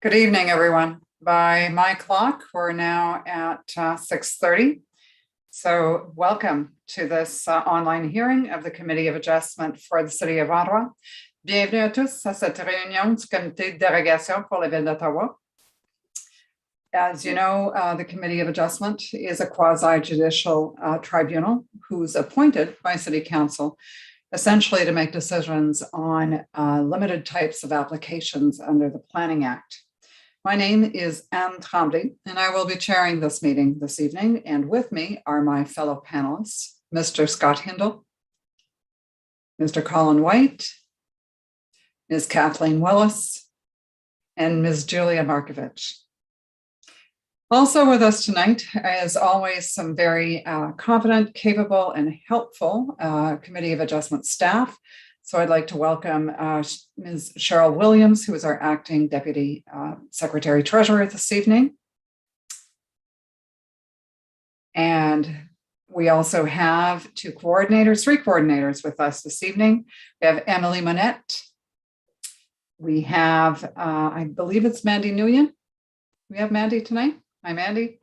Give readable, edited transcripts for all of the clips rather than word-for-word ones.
Good evening, everyone. By my clock, we're now at 6:30. So welcome to this online hearing of the Committee of Adjustment for the City of Ottawa. Bienvenue à tous à cette réunion du Comité de dérogation pour la Ville d'Ottawa. As you know, the Committee of Adjustment is a quasi-judicial tribunal who's appointed by City Council essentially to make decisions on limited types of applications under the Planning Act. My name is Anne Tremblay, and I will be chairing this meeting this evening. And with me are my fellow panelists, Mr. Scott Hindle, Mr. Colin White, Ms. Kathleen Willis, and Ms. Julia Markovich. Also with us tonight, as always, some very competent, capable, and helpful Committee of Adjustment staff. So I'd like to welcome Ms. Cheryl Williams, who is our acting Deputy Secretary Treasurer this evening. And we also have three coordinators with us this evening. We have Emily Monette. We have, I believe it's Mandy Nguyen. We have Mandy tonight. Hi, Mandy.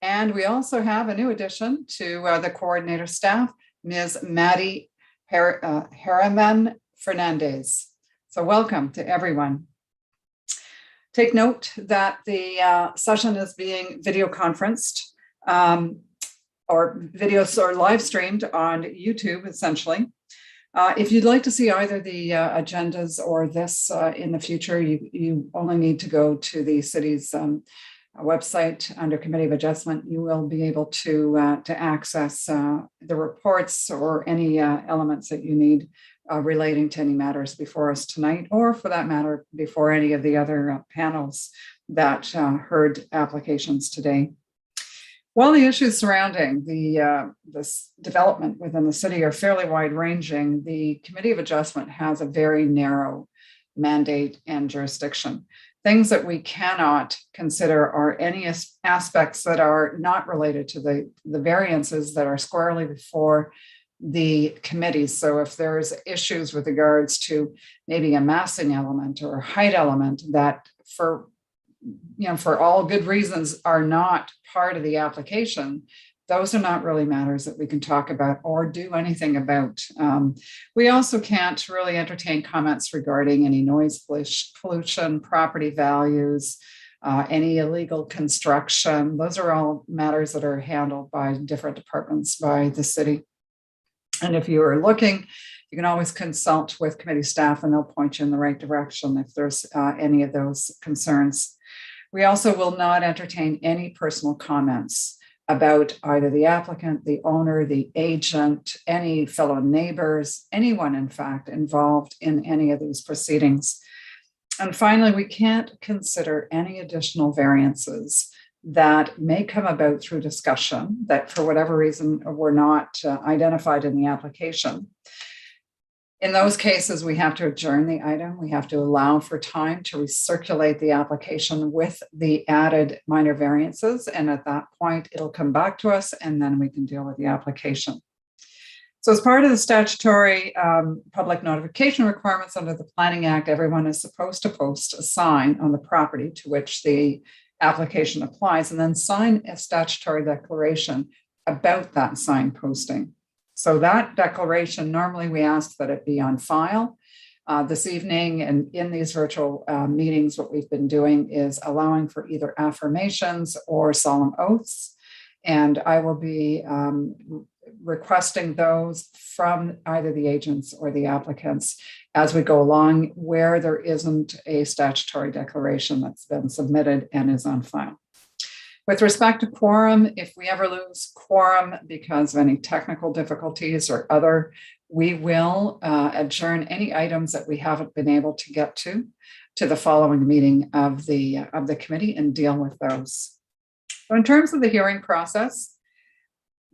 And we also have a new addition to the coordinator staff, Ms. Maddie Haraman Fernandez. So welcome to everyone. Take note that the session is being video conferenced or videos are live streamed on YouTube, essentially. If you'd like to see either the agendas or this in the future, you only need to go to the city's website under Committee of Adjustment. You will be able to access the reports or any elements that you need relating to any matters before us tonight, or for that matter, before any of the other panels that heard applications today. While the issues surrounding this development within the city are fairly wide-ranging, the Committee of Adjustment has a very narrow mandate and jurisdiction. Things that we cannot consider are any aspects that are not related to the variances that are squarely before the committees. So if there's issues with regards to maybe a massing element or a height element that for all good reasons are not part of the application, those are not really matters that we can talk about or do anything about. We also can't really entertain comments regarding any noise pollution, property values, any illegal construction. Those are all matters that are handled by different departments by the city. And if you are looking, you can always consult with committee staff and they'll point you in the right direction if there's any of those concerns. We also will not entertain any personal comments about either the applicant, the owner, the agent, any fellow neighbors, anyone, in fact, involved in any of these proceedings. And finally, we can't consider any additional variances that may come about through discussion that, for whatever reason, were not identified in the application. In those cases, we have to adjourn the item. We have to allow for time to recirculate the application with the added minor variances. And at that point, it'll come back to us and then we can deal with the application. So as part of the statutory public notification requirements under the Planning Act, everyone is supposed to post a sign on the property to which the application applies and then sign a statutory declaration about that sign posting. So that declaration, normally we ask that it be on file. This evening and in these virtual meetings, what we've been doing is allowing for either affirmations or solemn oaths. And I will be requesting those from either the agents or the applicants as we go along where there isn't a statutory declaration that's been submitted and is on file. With respect to quorum, if we ever lose quorum because of any technical difficulties or other, we will adjourn any items that we haven't been able to get to the following meeting of the committee and deal with those. So in terms of the hearing process,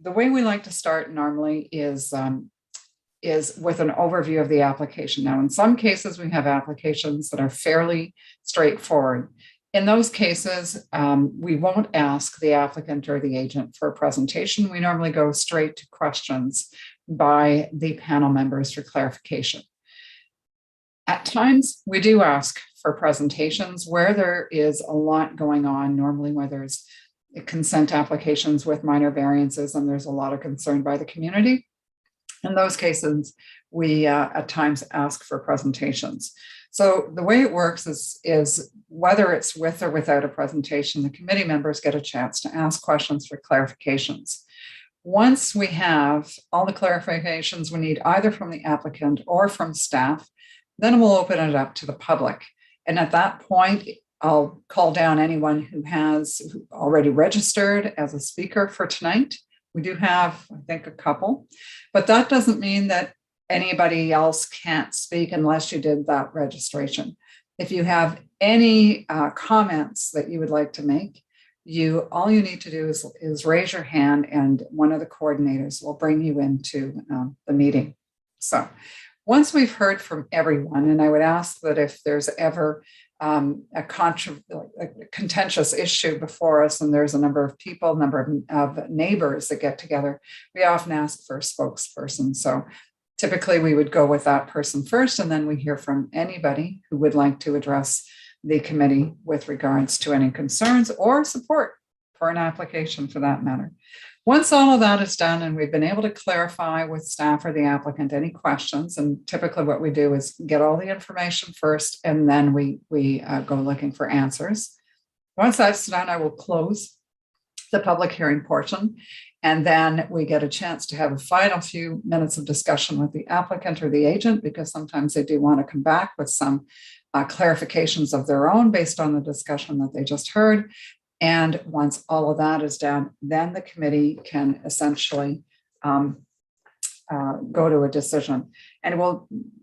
the way we like to start normally is with an overview of the application. Now, in some cases, we have applications that are fairly straightforward. In those cases, we won't ask the applicant or the agent for a presentation. We normally go straight to questions by the panel members for clarification. At times, we do ask for presentations where there is a lot going on, normally where there's consent applications with minor variances and there's a lot of concern by the community. In those cases, we at times ask for presentations. So the way it works is whether it's with or without a presentation, the committee members get a chance to ask questions for clarifications. Once we have all the clarifications we need, either from the applicant or from staff, then we'll open it up to the public. And at that point, I'll call down anyone who has already registered as a speaker for tonight. We do have, I think, a couple, but that doesn't mean that anybody else can't speak unless you did that registration. If you have any comments that you would like to make, all you need to do is raise your hand and one of the coordinators will bring you into the meeting. So once we've heard from everyone, and I would ask that if there's ever a contentious issue before us and there's a number of people, number of neighbors that get together, we often ask for a spokesperson. So typically we would go with that person first, and then we hear from anybody who would like to address the committee with regards to any concerns or support for an application for that matter. Once all of that is done and we've been able to clarify with staff or the applicant any questions, and typically what we do is get all the information first and then we go looking for answers. Once that's done, I will close the public hearing portion, and then we get a chance to have a final few minutes of discussion with the applicant or the agent, because sometimes they do want to come back with some clarifications of their own based on the discussion that they just heard. And once all of that is done, then the committee can essentially go to a decision. And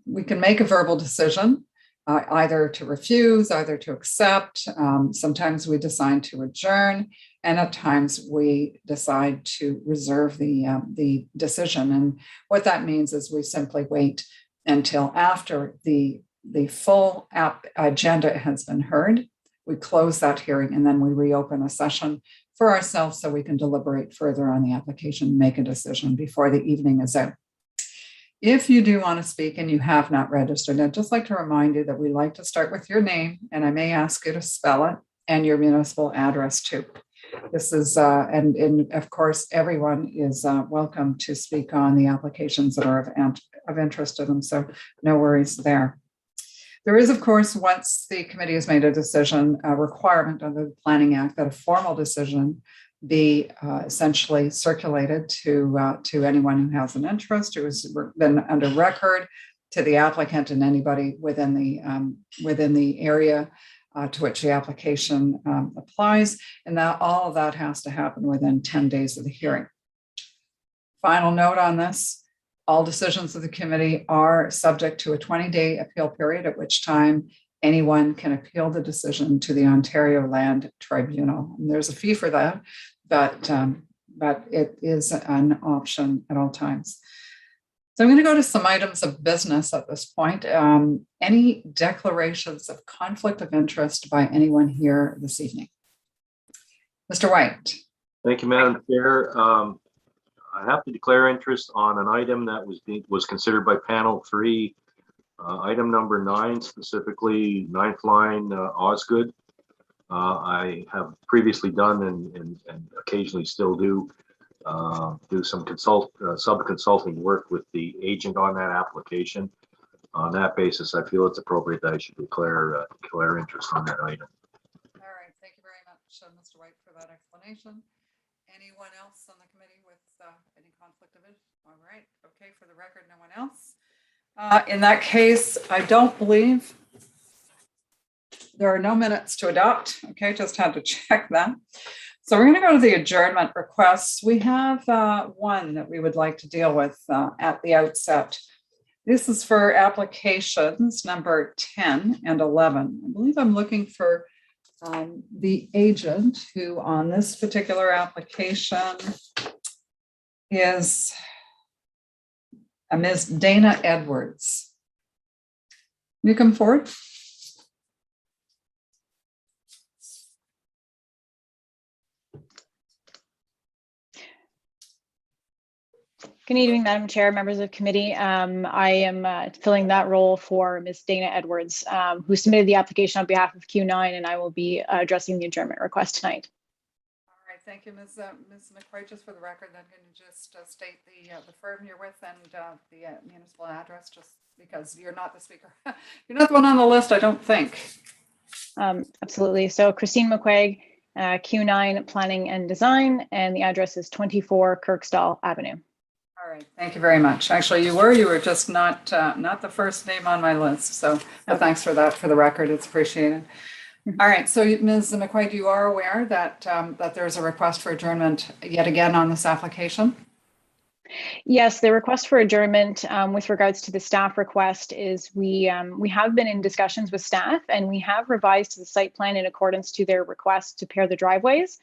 we can make a verbal decision, either to refuse, either to accept. Sometimes we decide to adjourn, and at times we decide to reserve the decision. And what that means is we simply wait until after the full agenda has been heard. We close that hearing and then we reopen a session for ourselves so we can deliberate further on the application, make a decision before the evening is out. If you do want to speak and you have not registered, I'd just like to remind you that we like to start with your name, and I may ask you to spell it, and your municipal address too. This is, and of course, everyone is welcome to speak on the applications that are of interest to them, so no worries there. There is, of course, once the committee has made a decision, a requirement under the Planning Act that a formal decision be essentially circulated to anyone who has an interest, who has been under record, to the applicant and anybody within the area to which the application applies. And that all of that has to happen within 10 days of the hearing. Final note on this. All decisions of the committee are subject to a 20-day appeal period, at which time anyone can appeal the decision to the Ontario Land Tribunal. And there's a fee for that, but it is an option at all times. So I'm going to go to some items of business at this point. Any declarations of conflict of interest by anyone here this evening? Mr. White. Thank you, Madam Chair. I have to declare interest on an item that was considered by panel 3, item number 9, specifically 9th line Osgood. I have previously done and occasionally still do some sub-consulting work with the agent on that application. On that basis, I feel it's appropriate that I should declare interest on that item. All right, thank you very much, Mr. White, for that explanation. Anyone else on the committee with any conflict of interest? All right, okay, for the record, no one else. In that case, I don't believe there are no minutes to adopt. Okay, just had to check that. So we're going to go to the adjournment requests. We have one that we would like to deal with at the outset. This is for applications number 10 and 11. I believe I'm looking for the agent who on this particular application is Ms. Dana Edwards. Can you come forward? Good evening, Madam Chair, members of committee. I am filling that role for Ms. Dana Edwards, who submitted the application on behalf of Q9, and I will be addressing the adjournment request tonight. All right, thank you, Ms. McQuaid. Just for the record, then can you just state the firm you're with and the municipal address, just because you're not the speaker. You're not the one on the list, I don't think. Absolutely. So Christine McQuaig, Q9 Planning and Design, and the address is 24 Kirkstall Avenue. All right, thank you very much. Actually, you were just not the first name on my list. So but thanks for that, for the record. It's appreciated. All right, so Ms. McQuaid, you are aware that that there's a request for adjournment yet again on this application? Yes, the request for adjournment with regards to the staff request is we have been in discussions with staff, and we have revised the site plan in accordance to their request to pair the driveways.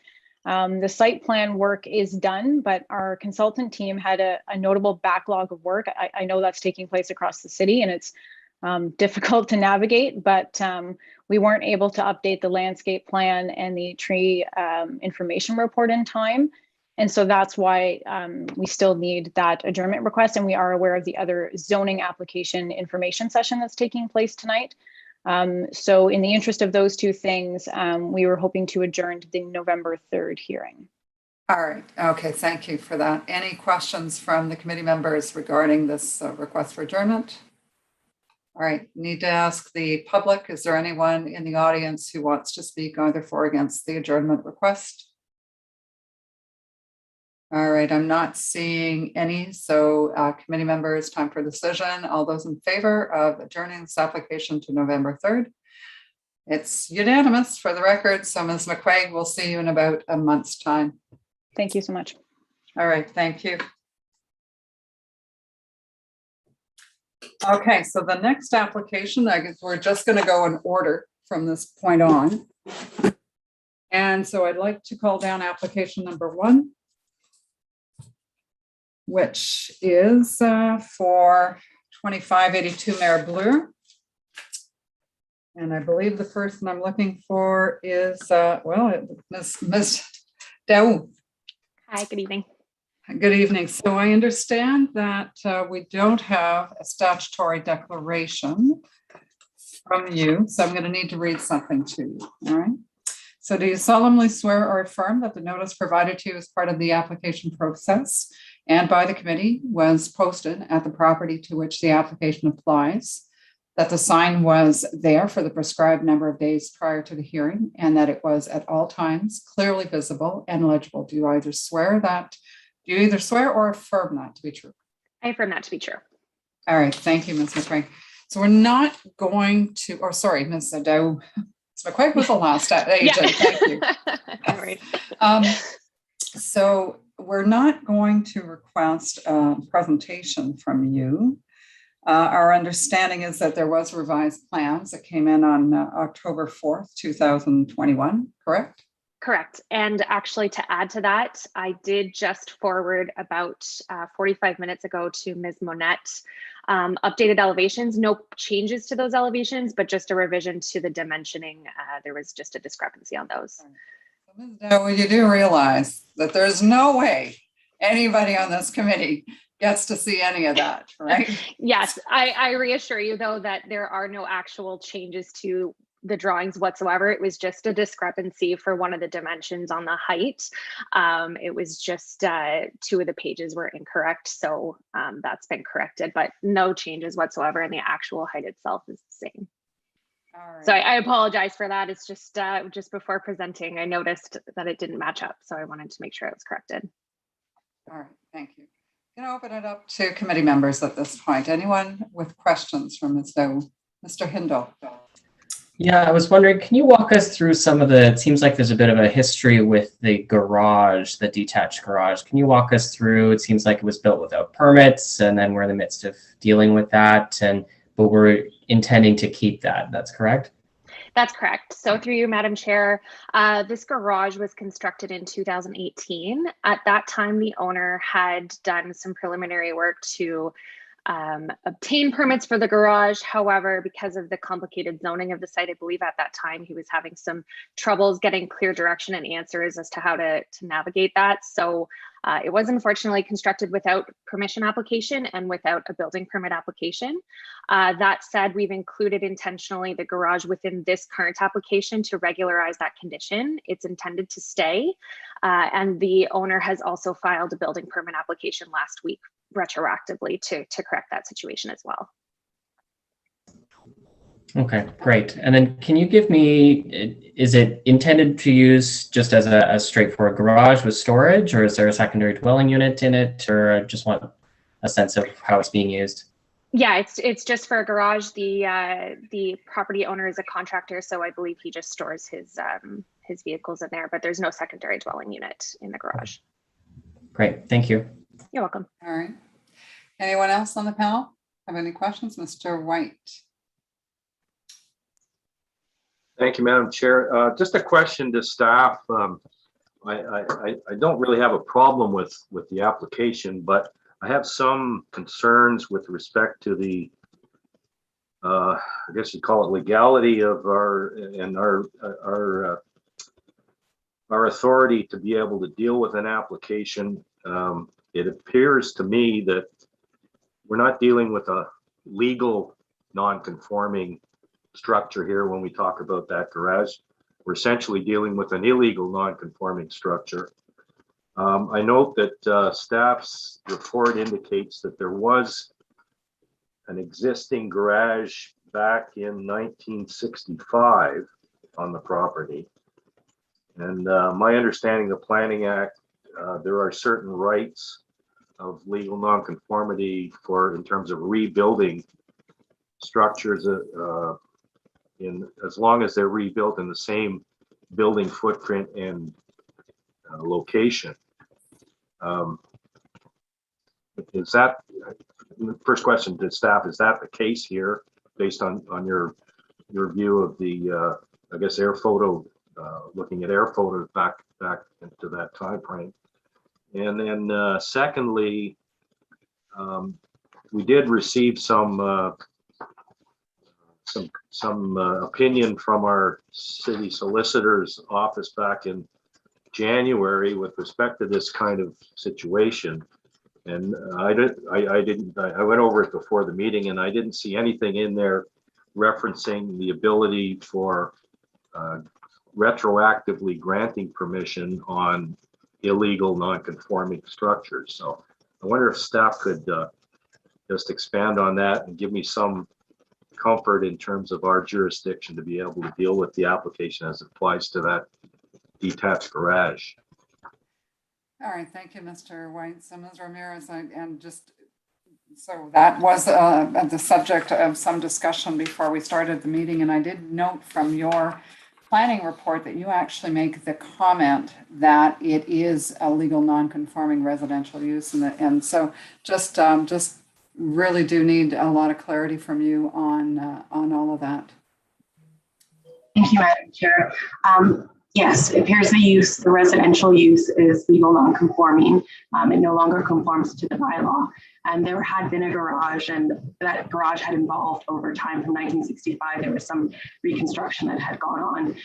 The site plan work is done, but our consultant team had a notable backlog of work. I know that's taking place across the city, and it's difficult to navigate, but we weren't able to update the landscape plan and the tree information report in time. And so that's why we still need that adjournment request, and we are aware of the other zoning application information session that's taking place tonight. So in the interest of those two things, we were hoping to adjourn to the November 3rd hearing. All right. Okay. Thank you for that. Any questions from the committee members regarding this request for adjournment? All right. Need to ask the public. Is there anyone in the audience who wants to speak either for or against the adjournment request? All right. I'm not seeing any. So committee members, time for decision. All those in favor of adjourning this application to November 3rd? It's unanimous for the record. So Ms. McQuaig, we'll see you in about a month's time. Thank you so much. All right, thank you. Okay, so the next application, I guess we're just going to go in order from this point on. And so I'd like to call down application number 1, which is for 2582 Mare Bleu. And I believe the person I'm looking for is, Ms. Dow. Hi, good evening. Good evening. So I understand that we don't have a statutory declaration from you, so I'm going to need to read something to you. All right. So do you solemnly swear or affirm that the notice provided to you as part of the application process and by the committee was posted at the property to which the application applies, that the sign was there for the prescribed number of days prior to the hearing, and that it was at all times clearly visible and legible? Do you either swear or affirm that to be true? I affirm that to be true. All right, thank you, Ms. McQuaig. So we're not going to, or sorry, Ms. Dow. Ms. McQuaig was the last agent. Yeah. Thank you. All right. So we're not going to request a presentation from you. Our understanding is that there was revised plans that came in on October 4th, 2021, correct? Correct. And actually, to add to that, I did just forward about 45 minutes ago to Ms. Monette updated elevations, no changes to those elevations, but just a revision to the dimensioning. There was just a discrepancy on those. So, Ms. Dow, you do realize that there's no way anybody on this committee gets to see any of that, right? Yes, I reassure you, though, that there are no actual changes to the drawings whatsoever. It was just a discrepancy for one of the dimensions on the height. It was just 2 of the pages were incorrect. So that's been corrected, but no changes whatsoever. And the actual height itself is the same. All right. So I apologize for that. It's just before presenting, I noticed that it didn't match up. So I wanted to make sure it was corrected. All right, thank you. I'm going to open it up to committee members at this point. Anyone with questions from Ms. Dow? Mr. Hindle. Yeah, I was wondering, can you walk us through some of it seems like there's a bit of a history with the garage, the detached garage. Can you walk us through, it seems like it was built without permits, and then we're in the midst of dealing with that, but we're intending to keep that, that's correct? That's correct. So through you, Madam Chair, this garage was constructed in 2018. At that time, the owner had done some preliminary work to obtain permits for the garage. However, because of the complicated zoning of the site, I believe at that time he was having some troubles getting clear direction and answers as to how to navigate that. So it was unfortunately constructed without permission application and without a building permit application. That said, we've included intentionally the garage within this current application to regularize that condition. It's intended to stay. And the owner has also filed a building permit application last week retroactively to correct that situation as well. Okay, great. And then can you give me, is it intended to use just as a straightforward garage with storage, or is there a secondary dwelling unit in it, or I just want a sense of how it's being used? Yeah, it's just for a garage. The property owner is a contractor, so I believe he just stores his vehicles in there, but there's no secondary dwelling unit in the garage. Great, thank you. You're welcome. All right. Anyone else on the panel have any questions? Mr. White. Thank you, Madam Chair. Just a question to staff. I don't really have a problem with the application, but I have some concerns with respect to the, I guess you'd call it legality of our authority to be able to deal with an application. It appears to me that we're not dealing with a legal non-conforming structure here when we talk about that garage. We're essentially dealing with an illegal non-conforming structure. I note that staff's report indicates that there was an existing garage back in 1965 on the property. And my understanding of the Planning Act, there are certain rights of legal nonconformity in terms of rebuilding structures as long as they're rebuilt in the same building footprint and location. Is that, first question to staff, is that the case here based on your view of the I guess air photo, looking at air photos back into that time frame? And then secondly, we did receive some opinion from our city solicitor's office back in January with respect to this kind of situation. And I went over it before the meeting, and I didn't see anything in there referencing the ability for retroactively granting permission on illegal non-conforming structures. So I wonder if staff could just expand on that and give me some comfort in terms of our jurisdiction to be able to deal with the application as it applies to that detached garage. All right, thank you, Mr. White. So Ms. Ramirez, so that was the subject of some discussion before we started the meeting, and I did note from your planning report that you actually make the comment that it is a legal non-conforming residential use, and so just really do need a lot of clarity from you on all of that. Thank you, Madam Chair. Yes, it appears the residential use is legal non-conforming. It no longer conforms to the bylaw. And there had been a garage, and that garage had evolved over time. From 1965, there was some reconstruction that had gone on.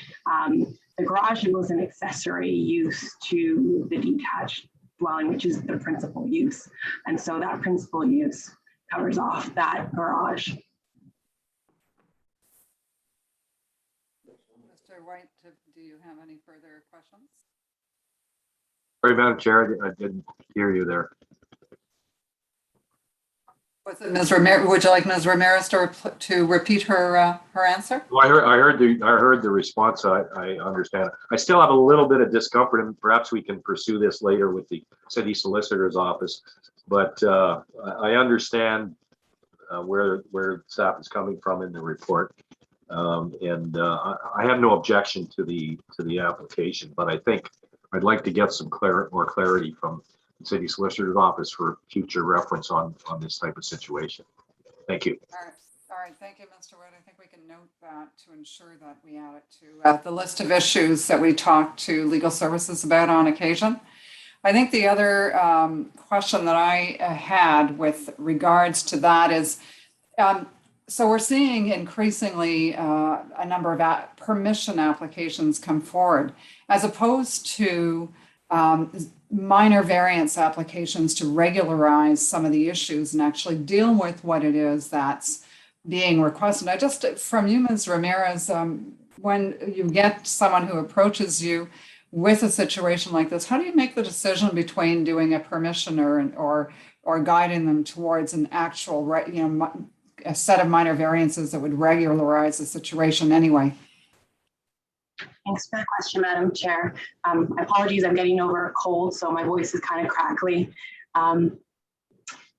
The garage was an accessory use to the detached dwelling, which is the principal use. And so that principal use covers off that garage. Mr. White, do you have any further questions? Sorry, Madam Chair, I didn't hear you there. Was it Ms. Ramirez? Would you like Ms. Ramirez to repeat her answer? Well, I heard the response. I understand. I still have a little bit of discomfort, and perhaps we can pursue this later with the city solicitor's office. But I understand where staff is coming from in the report, and I have no objection to the application. But I think I'd like to get some more clarity from the city solicitor's office for future reference on this type of situation. Thank you. All right. Thank you, Mr. Wood. I think we can note that to ensure that we add it to the list of issues that we talk to legal services about on occasion. I think the other question that I had with regards to that is, so we're seeing increasingly a number of permission applications come forward, as opposed to minor variance applications to regularize some of the issues and actually deal with what it is that's being requested. I just, from you, Ms. Ramirez, when you get someone who approaches you with a situation like this, how do you make the decision between doing a permission or guiding them towards an actual, a set of minor variances that would regularize the situation anyway? Thanks for the question, Madam Chair. Apologies, I'm getting over a cold, so my voice is kind of crackly.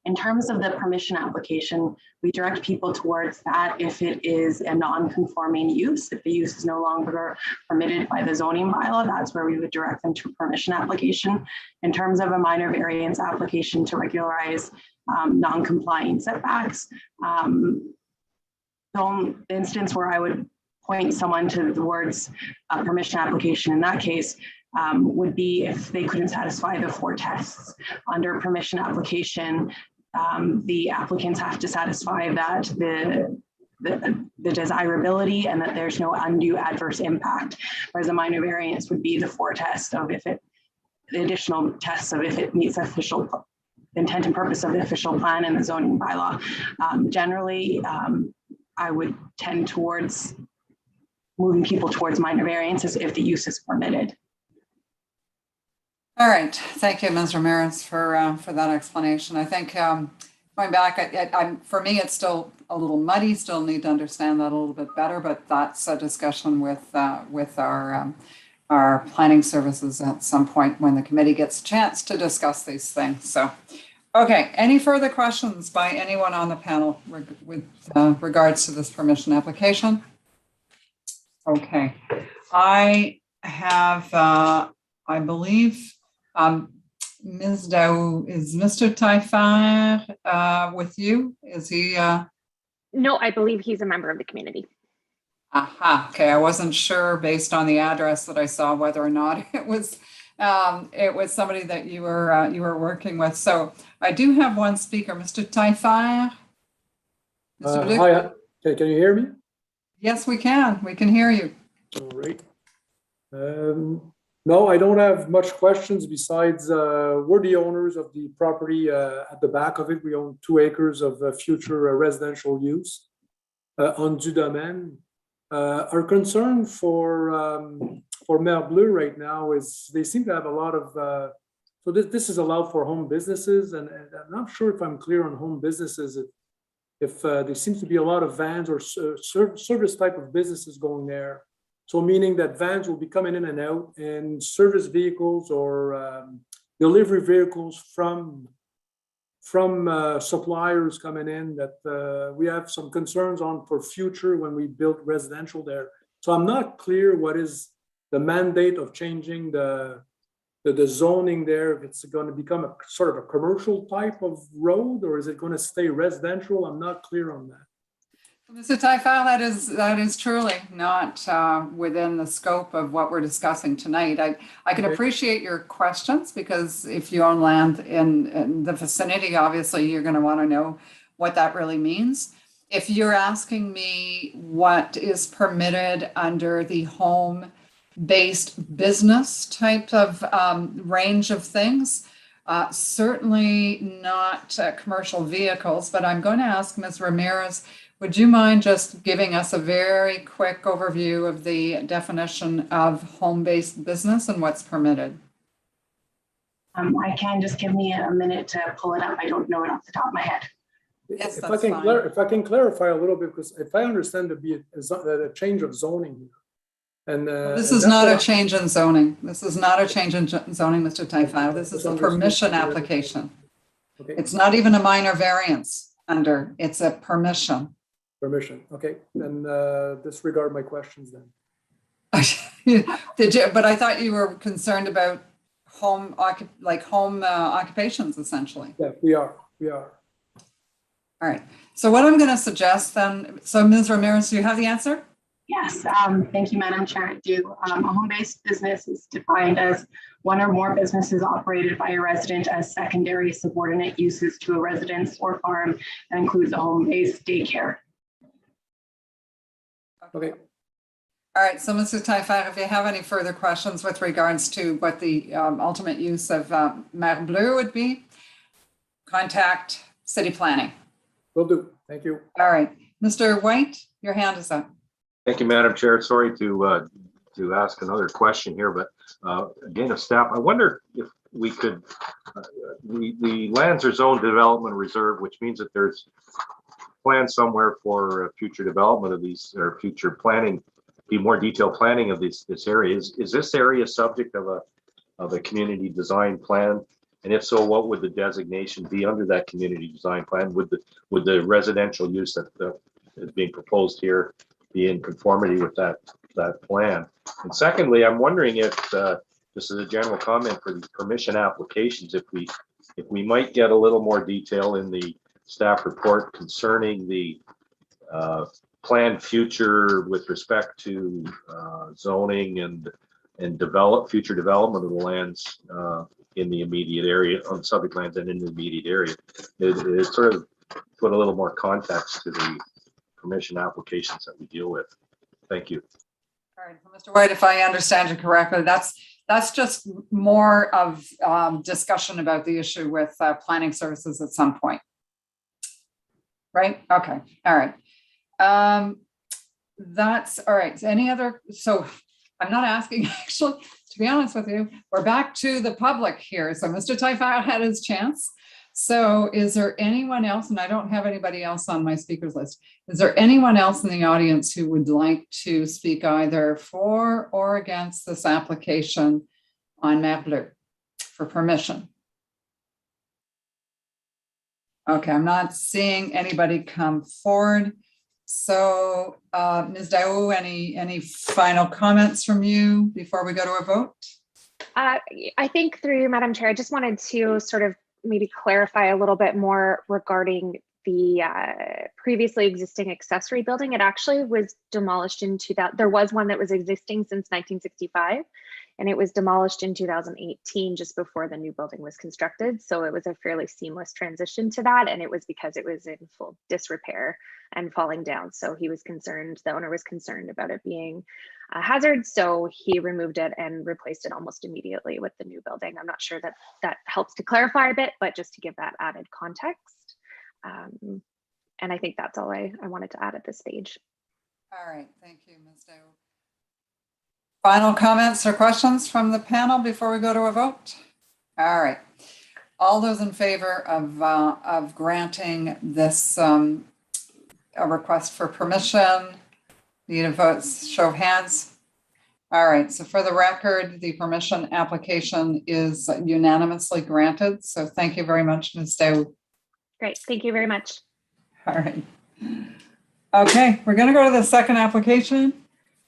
In terms of the permission application, we direct people towards that if it is a non-conforming use. If the use is no longer permitted by the zoning bylaw, that's where we would direct them to a permission application. In terms of a minor variance application to regularize non-complying setbacks, the only instance where I would point someone towards a permission application in that case would be if they couldn't satisfy the 4 tests. Under permission application, the applicants have to satisfy that the desirability and that there's no undue adverse impact, whereas a minor variance would be the 4 tests of the additional tests of if it meets official intent and purpose of the official plan and the zoning bylaw. Generally, I would tend towards moving people towards minor variances if the use is permitted. All right, thank you, Ms. Ramirez, for that explanation. I think going back, for me, it's still a little muddy. Still need to understand that a little bit better, but that's a discussion with our planning services at some point when the committee gets a chance to discuss these things. So, okay, any further questions by anyone on the panel with regards to this permission application? Okay, I have, I believe, Ms. Dow, is Mr. Taillefer with you? Is he? No, I believe he's a member of the community. Aha, okay, I wasn't sure based on the address that I saw whether or not it was somebody that you were working with. So I do have one speaker, Mr. Taillefer. Hi, can you hear me? Yes, we can. We can hear you. All right. No, I don't have much questions besides we're the owners of the property at the back of it. We own 2 acres of future residential use on du domaine. Our concern for Mer Bleu right now is they seem to have a lot of, so this is allowed for home businesses, and I'm not sure if I'm clear on home businesses, if there seems to be a lot of vans or service type of businesses going there. So meaning that vans will be coming in and out, and service vehicles or delivery vehicles from suppliers coming in that we have some concerns on for future when we build residential there. So I'm not clear what is the mandate of changing the zoning there, if it's going to become a sort of a commercial type of road, or is it going to stay residential? I'm not clear on that. Mr. Taillefer, that is truly not within the scope of what we're discussing tonight. I can appreciate your questions, because if you own land in the vicinity, obviously you're going to want to know what that really means. If you're asking me what is permitted under the home-based business type of range of things, certainly not commercial vehicles, but I'm going to ask Ms. Ramirez, would you mind just giving us a very quick overview of the definition of home-based business and what's permitted? I can, just give me a minute to pull it up. I don't know it off the top of my head. Yes, if I can clarify a little bit, because if I understand to be a change of zoning here, and this is not a change in zoning. This is not a change in zoning, Mr. Taillefer. This is a permission application. Okay. It's not even a minor variance under. It's a permission. Permission. Okay, then disregard my questions then. Did you? But I thought you were concerned about home occupations, essentially. Yeah, we are. All right. So what I'm going to suggest then, so Ms. Ramirez, do you have the answer? Yes, thank you, Madam Chair. I do. A home-based business is defined as one or more businesses operated by a resident as secondary subordinate uses to a residence or farm that includes a home-based daycare. Okay. All right, so Mr. Taillefer, if you have any further questions with regards to what the ultimate use of Mer Bleu would be, contact City Planning. Will do. Thank you. All right, Mr. White, your hand is up. Thank you, Madam Chair. Sorry to ask another question here, but again, of staff, I wonder if we could, the lands are zoned development reserve, which means that there's plans somewhere for future development of these, or future planning, be more detailed planning of this area. Is this area subject of a community design plan? And if so, what would the designation be under that community design plan? Would the residential use that is being proposed here be in conformity with that plan? And secondly, I'm wondering if, just as a general comment for these permission applications, if we might get a little more detail in the staff report concerning the planned future with respect to zoning and future development of the lands in the immediate area, on subject lands and in the immediate area. It sort of put a little more context to the permission applications that we deal with. Thank you. All right, so Mr. White, if I understand you correctly, that's just more of discussion about the issue with planning services at some point. Right? Okay. All right. That's all right. Any other? So I'm not asking, actually, to be honest with you, we're back to the public here. So Mr. Taillefer had his chance. So is there anyone else, and I don't have anybody else on my speakers list, is there anyone else in the audience who would like to speak either for or against this application on Mer Bleu for permission? Okay, I'm not seeing anybody come forward. So Ms. Daou, any final comments from you before we go to a vote? I think through you, Madam Chair, I just wanted to sort of maybe clarify a little bit more regarding the previously existing accessory building. It actually was demolished in there was one that was existing since 1965, and it was demolished in 2018, just before the new building was constructed. So it was a fairly seamless transition to that, and it was because it was in full disrepair and falling down. So he was concerned, the owner was concerned about it being a hazard, so he removed it and replaced it almost immediately with the new building. I'm not sure that that helps to clarify a bit, but just to give that added context. And I think that's all I wanted to add at this stage. All right, thank you, Ms. Daou. Final comments or questions from the panel before we go to a vote? All right, all those in favor of granting this a request for permission, need a vote, show of hands. All right, so for the record, the permission application is unanimously granted. So thank you very much, Ms. Daou. Great, thank you very much. All right. Okay, we're going to go to the second application.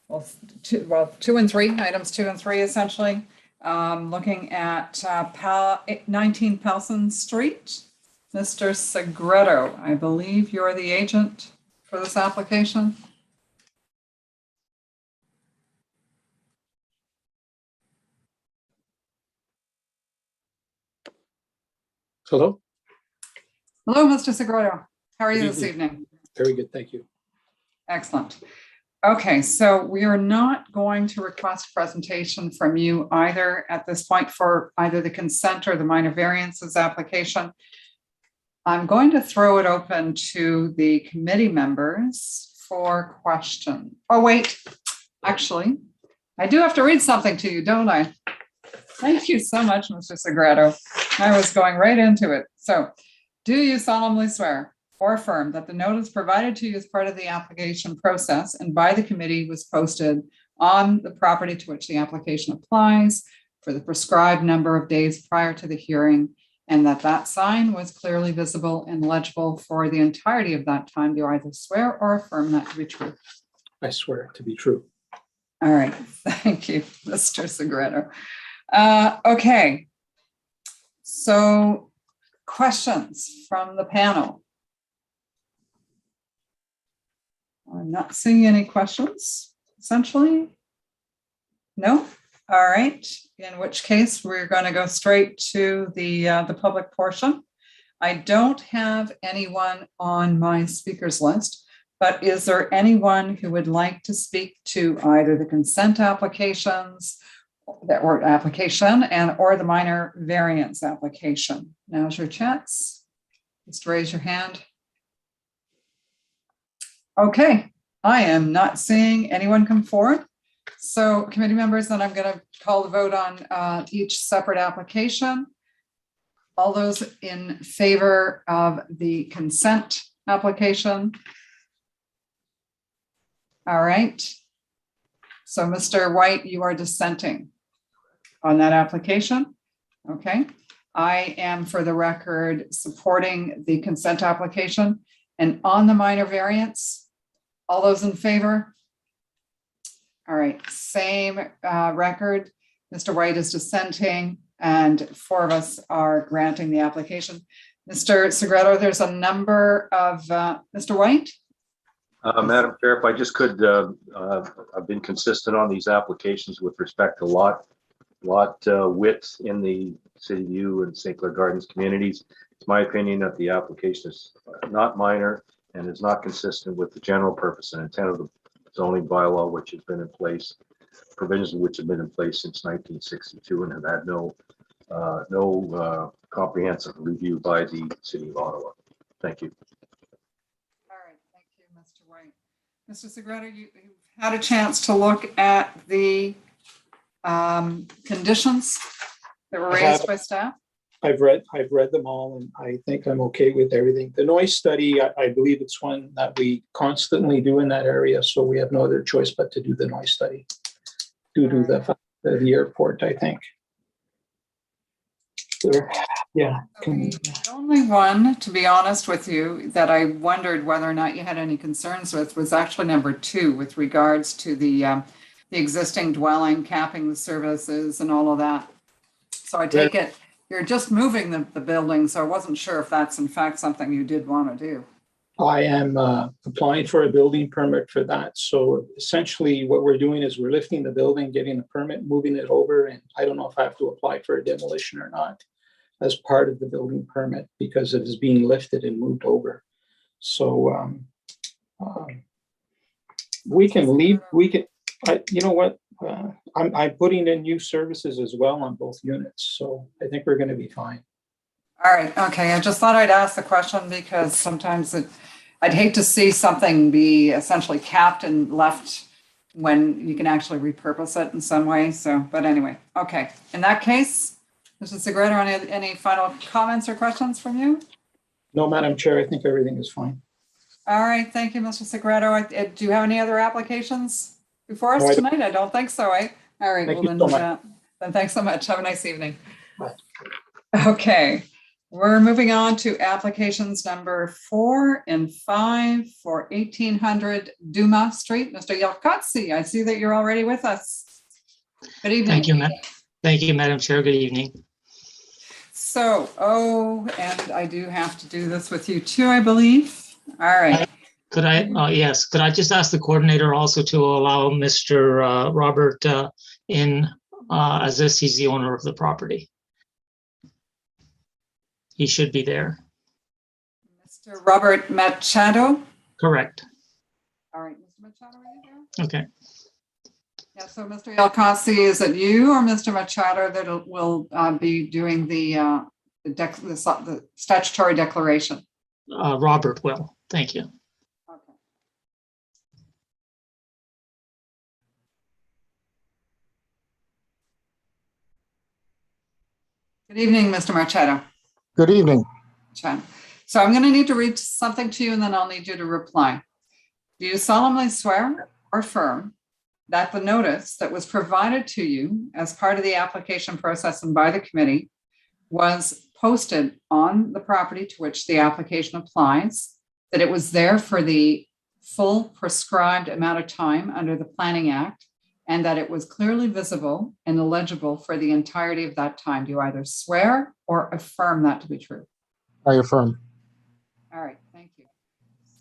Well, two and three, items 2 and 3, essentially. Looking at 19 Palson Street. Mr. Segreto, I believe you're the agent for this application. Hello. Hello, Mr. Segreto. How are you Good this evening? Very good, thank you. Excellent. Okay, so we are not going to request presentation from you either at this point for either the consent or the minor variances application. I'm going to throw it open to the committee members for question. Oh, wait, actually, I do have to read something to you, don't I? Thank you so much, Mr. Segreto. I was going right into it. So, do you solemnly swear or affirm that the notice provided to you as part of the application process and by the committee was posted on the property to which the application applies for the prescribed number of days prior to the hearing, and that that sign was clearly visible and legible for the entirety of that time? Do you either swear or affirm that to be true? I swear it to be true. All right, thank you, Mr. Segreto. Okay, so questions from the panel? I'm not seeing any questions, essentially. No? All right, in which case we're going to go straight to the public portion. I don't have anyone on my speakers list, but is there anyone who would like to speak to either the consent applications or application and or the minor variance application? Now's your chance. Just raise your hand. Okay, I am not seeing anyone come forward. So committee members, then I'm going to call the vote on each separate application. All those in favor of the consent application? All right. So Mr. White, you are dissenting on that application. Okay. I am, for the record, supporting the consent application. And on the minor variance, all those in favor? All right, same record. Mr. White is dissenting and 4 of us are granting the application. Mr. Segreto, there's a number of, Mr. White? Madam Chair, if I just could, I've been consistent on these applications with respect to lot width in the City View and St. Clair Gardens communities. It's my opinion that the application is not minor and is not consistent with the general purpose and intent of the zoning bylaw, which has been in place, provisions of which have been in place since 1962 and have had no comprehensive review by the City of Ottawa. Thank you. All right, thank you, Mr. White. Mr. Segreto, you've had a chance to look at the conditions that were raised by staff? I've read them all, and I think I'm okay with everything. The noise study, I believe it's one that we constantly do in that area, so we have no other choice but to do the noise study due to the airport, I think. Yeah. The only one, to be honest with you, that I wondered whether or not you had any concerns with was actually number 2 with regards to the existing dwelling, capping the services and all of that. So I take it you're just moving the building, so I wasn't sure if that's in fact something you did want to do. I am applying for a building permit for that. So essentially what we're doing is we're lifting the building, getting a permit, moving it over. And I don't know if I have to apply for a demolition or not as part of the building permit because it is being lifted and moved over. So we can leave, you know what? I'm putting in new services as well on both units. So I think we're going to be fine. All right. Okay. I just thought I'd ask the question because sometimes I'd hate to see something be essentially capped and left when you can actually repurpose it in some way. So, but anyway, okay. In that case, Mr. Segreto, any final comments or questions from you? No, Madam Chair, I think everything is fine. All right. Thank you, Mr. Segreto. Do you have any other applications before us tonight? I don't think so. All right. Thank Well, then thanks so much. Have a nice evening. Bye. Okay. We're moving on to applications number 4 and 5 for 1800 Dumas Street. Mr. Yelkotsi, I see that you're already with us. Good evening. Thank you, Madam Chair. Good evening. So, and I do have to do this with you too, I believe. All right. Could I, yes, could I just ask the coordinator also to allow Mr. Robert in as if he's the owner of the property? He should be there. Mr. Robert Machado? Correct. All right, Mr. Machado, are you there? Okay. Yeah, so Mr. Yelkotsi, is it you or Mr. Machado that will be doing the statutory declaration? Robert will. Thank you. Okay. Good evening, Mr. Machado. Good evening. So I'm going to need to read something to you and then I'll need you to reply. Do you solemnly swear or affirm that the notice that was provided to you as part of the application process and by the committee was posted on the property to which the application applies, that it was there for the full prescribed amount of time under the Planning Act, and that it was clearly visible and illegible for the entirety of that time? Do you either swear or affirm that to be true? I affirm. All right, thank you.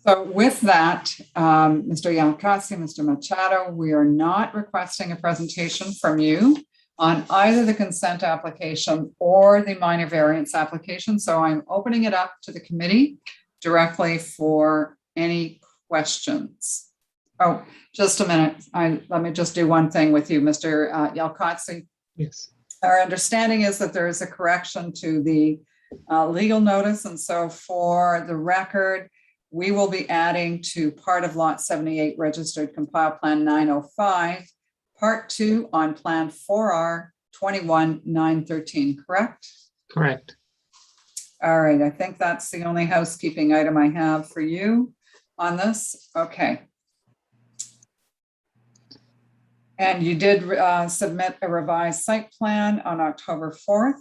So with that, Mr. Yelkotsi, Mr. Machado, we are not requesting a presentation from you. on either the consent application or the minor variance application. So I'm opening it up to the committee directly for any questions. Oh, just a minute. Let me just do one thing with you, Mr. Yalkotsi. Yes. Our understanding is that there is a correction to the legal notice. And so for the record, we will be adding to part of lot 78 registered compile plan 905, part 2 on plan 4R 21-913, correct? Correct. All right, I think that's the only housekeeping item I have for you on this. Okay. And you did submit a revised site plan on October 4th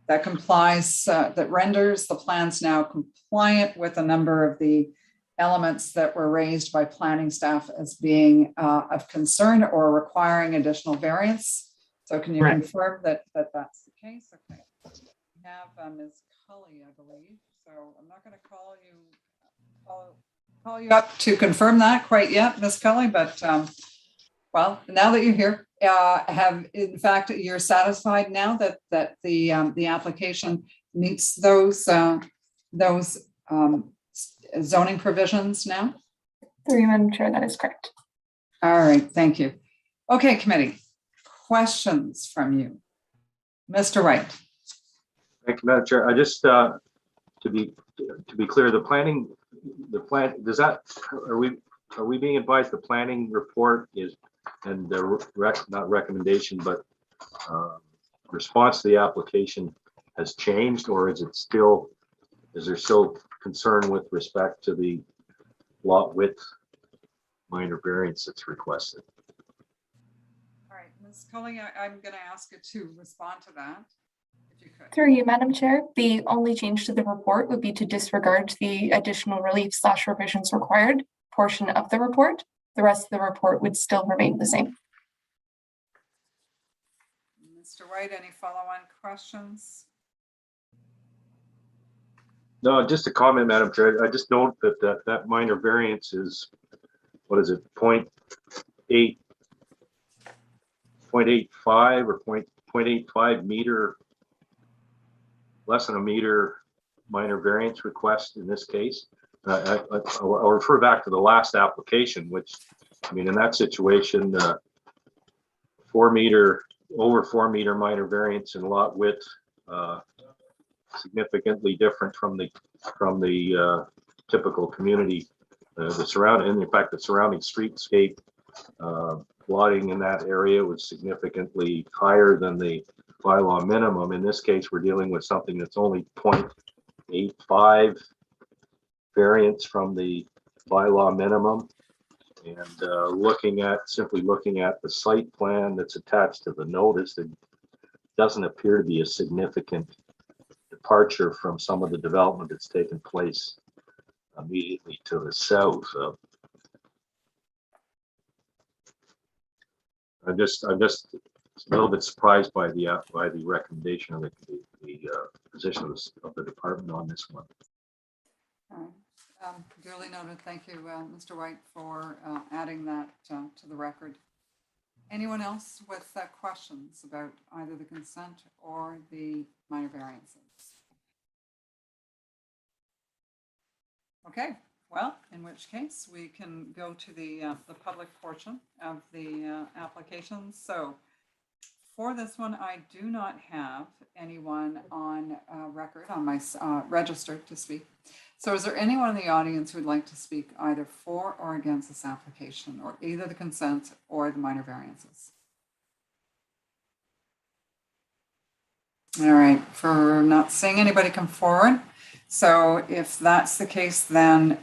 that complies, that renders the plans now compliant with a number of the elements that were raised by planning staff as being of concern or requiring additional variance. So can you confirm that that's the case? Okay. We have Ms. Cully, I believe. So I'm not going to call you up to confirm that quite yet, Ms. Cully, but well, now that you're here, have in fact you're satisfied now that the application meets those zoning provisions now? Through you, Madam Chair, that is correct. All right, thank you. Okay, committee, questions from you, Mr. Wright. Thank you, Madam Chair. I just to be clear, the plan does that are we being advised the planning report is and the not recommendation but response to the application has changed, or is there still concern with respect to the lot width minor variance that's requested? All right, Ms. Cully, I'm going to ask you to respond to that, if you could. Through you, Madam Chair, the only change to the report would be to disregard the additional relief/revisions required portion of the report. The rest of the report would still remain the same. Mr. White, any follow-on questions? No, just a comment, Madam Chair. I just note that minor variance is, what is it, 0.85 or 0.85 meter, less than a meter minor variance request in this case. I'll refer back to the last application, which, I mean, in that situation, over 4 meter minor variance in lot width, significantly different from the typical community, the surrounding streetscape plotting in that area was significantly higher than the bylaw minimum. In this case, we're dealing with something that's only 0.85 variance from the bylaw minimum, and simply looking at the site plan that's attached to the notice, it doesn't appear to be a significant departure from some of the development that's taken place immediately to the south. I'm just a little bit surprised by the recommendation of the position of the department on this one. Duly noted. Thank you, Mr. White, for adding that to the record. Anyone else with questions about either the consent or the minor variances? Okay, well, in which case we can go to the public portion of the application. So for this one, I do not have anyone on record, on my registered to speak. So is there anyone in the audience who would like to speak either for or against this application, or either the consent or the minor variances? All right, for not seeing anybody come forward. So if that's the case, then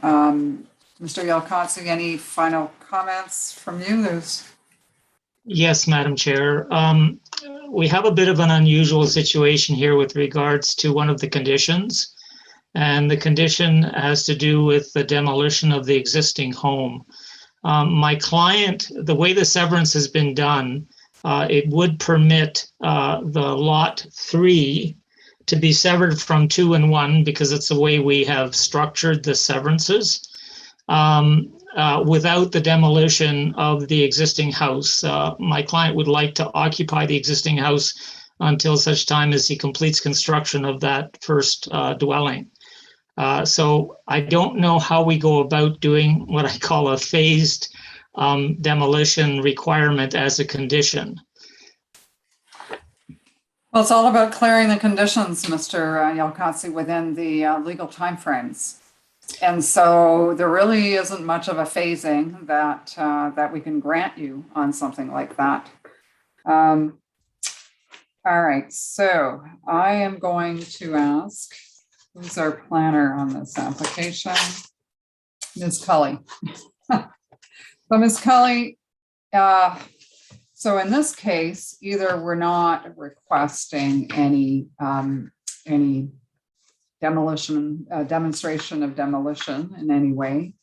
Mr. Yalkotsi, any final comments from you? Yes, Madam Chair. We have a bit of an unusual situation here with regards to one of the conditions. And the condition has to do with the demolition of the existing home. My client, the way the severance has been done, it would permit the lot 3 to be severed from 2 and 1 because it's the way we have structured the severances. without the demolition of the existing house. My client would like to occupy the existing house until such time as he completes construction of that first dwelling. So I don't know how we go about doing what I call a phased demolition requirement as a condition. Well, it's all about clearing the conditions, Mr. Yalkatsi, within the legal timeframes. And so there really isn't much of a phasing that that we can grant you on something like that. All right, so I am going to ask, who's our planner on this application? Ms. Cully. So Ms. Cully, so in this case, either we're not requesting any demolition, demonstration of demolition in any way.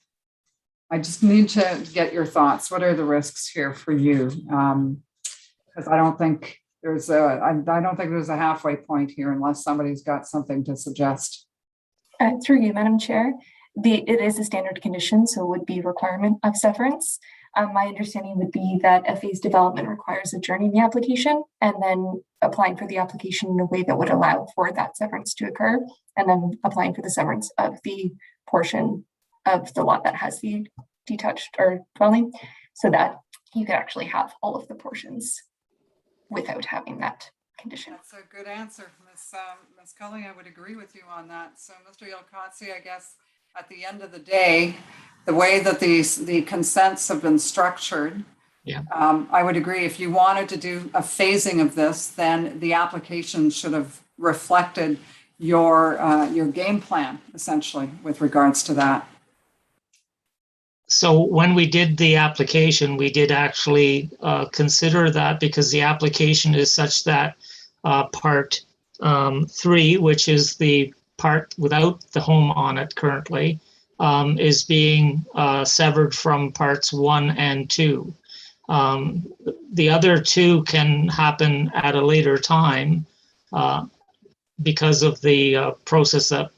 I just need to get your thoughts. What are the risks here for you? Because I don't think there's a halfway point here unless somebody's got something to suggest. Through you, Madam Chair. It is a standard condition, so it would be requirement of severance. My understanding would be that a phase development requires adjourning the application and then applying for the application in a way that would allow for that severance to occur, and then applying for the severance of the portion of the lot that has the detached or dwelling, so that you could actually have all of the portions without having that condition. That's a good answer, Ms. Cully. I would agree with you on that. So, Mr. Yalkatsi, I guess at the end of the day, the way that the consents have been structured, yeah, I would agree. If you wanted to do a phasing of this, then the application should have reflected your game plan, essentially, with regards to that. So when we did the application, we did actually consider that, because the application is such that part 3, which is the part without the home on it currently, is being severed from parts 1 and 2. The other 2 can happen at a later time because of the process that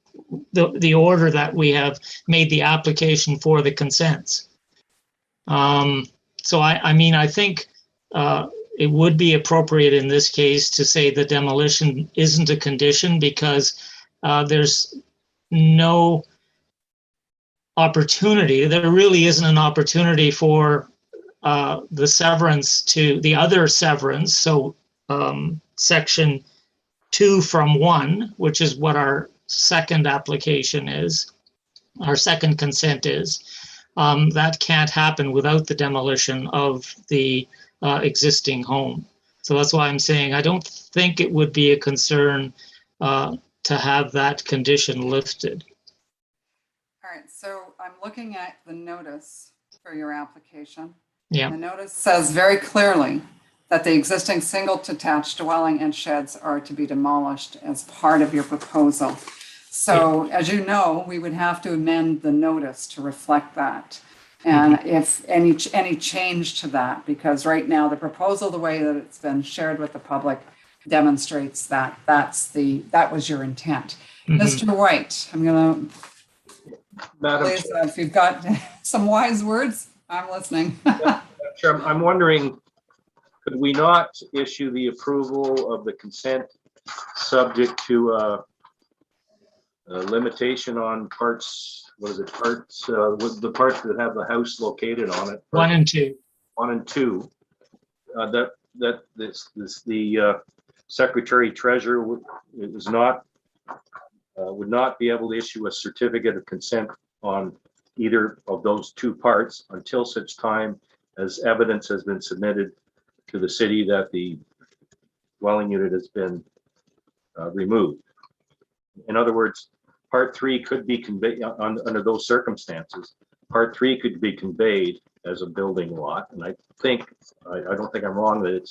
the order that we have made the application for the consents. So I mean, I think it would be appropriate in this case to say the demolition isn't a condition, because there's no opportunity. There really isn't an opportunity for the severance to the other severance. So section 2 from 1, which is what our second application is, our second consent is, that can't happen without the demolition of the existing home. So that's why I'm saying I don't think it would be a concern to have that condition lifted. All right, so I'm looking at the notice for your application. Yeah. The notice says very clearly that the existing single detached dwelling and sheds are to be demolished as part of your proposal. So as you know, we would have to amend the notice to reflect that. And if any change to that, because right now the proposal, the way that it's been shared with the public, demonstrates that that was your intent. Mr. White, I'm going to, Madam please, Chair, if you've got some wise words, I'm listening. Chair, I'm wondering, could we not issue the approval of the consent subject to a limitation on parts, what is it, parts, with the parts that have the house located on it? 1 and 2. 1 and 2. The Secretary Treasurer would not be able to issue a certificate of consent on either of those 2 parts until such time as evidence has been submitted to the city that the dwelling unit has been removed. In other words, part 3 could be conveyed under those circumstances. Part 3 could be conveyed as a building lot, and I don't think I'm wrong that it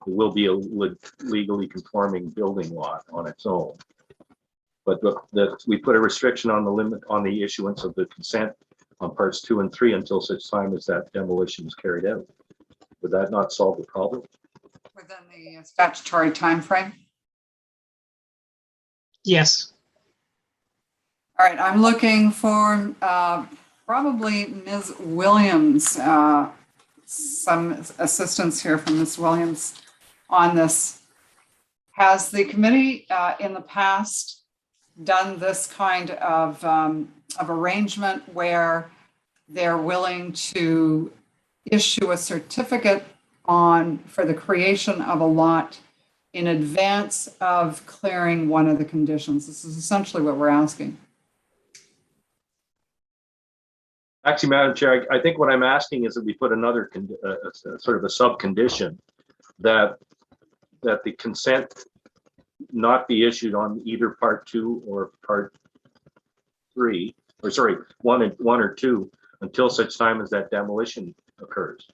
will be a legally conforming building lot on its own. But that we put a restriction on the limit on the issuance of the consent on parts 2 and 3 until such time as that demolition is carried out. Would that not solve the problem? Within the statutory time frame? Yes. All right, I'm looking for probably Ms. Williams, some assistance here from Ms. Williams on this. Has the committee in the past done this kind of arrangement where they're willing to issue a certificate for the creation of a lot in advance of clearing one of the conditions? This is essentially what we're asking. Actually, Madam Chair, I think what I'm asking is that we put another sort of a sub-condition that the consent not be issued on either part 2 or part 3, or sorry, 1 or 2, until such time as that demolition occurs.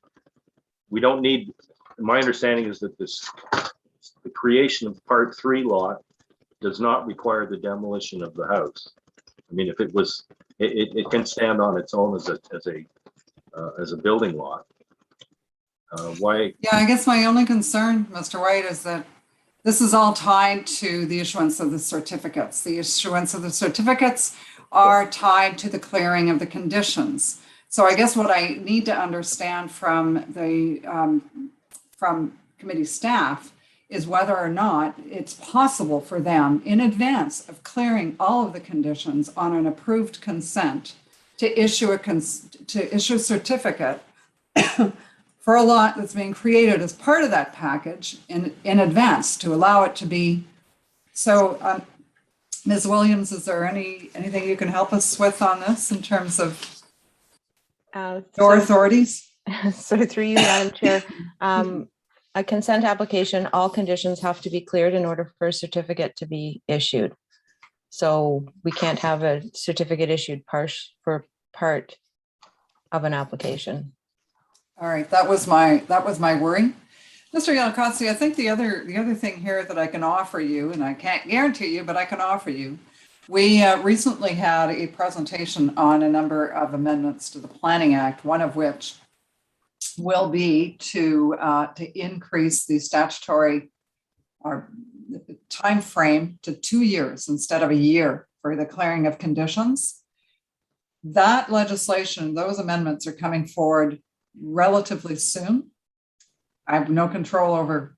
We don't need, my understanding is that the creation of part 3 lot does not require the demolition of the house. I mean, if it was, it can stand on its own as a building lot. Why? Yeah, I guess my only concern, Mr. White, is that this is all tied to the issuance of the certificates. The issuance of the certificates are tied to the clearing of the conditions. So I guess what I need to understand from committee staff is whether or not it's possible for them in advance of clearing all of the conditions on an approved consent to issue a certificate for a lot that's being created as part of that package in advance to allow it to be. So, Ms. Williams, is there anything you can help us with on this in terms of your authorities? So through you, Madam Chair, a consent application, all conditions have to be cleared in order for a certificate to be issued. So we can't have a certificate issued for part of an application. All right, that was my worry. Mr. Yalkowski, I think the other thing here that I can offer you, and I can't guarantee you, but I can offer you, we recently had a presentation on a number of amendments to the Planning Act, one of which will be to increase the statutory or time frame to 2 years instead of a year for the clearing of conditions. That legislation, those amendments are coming forward relatively soon. I have no control over,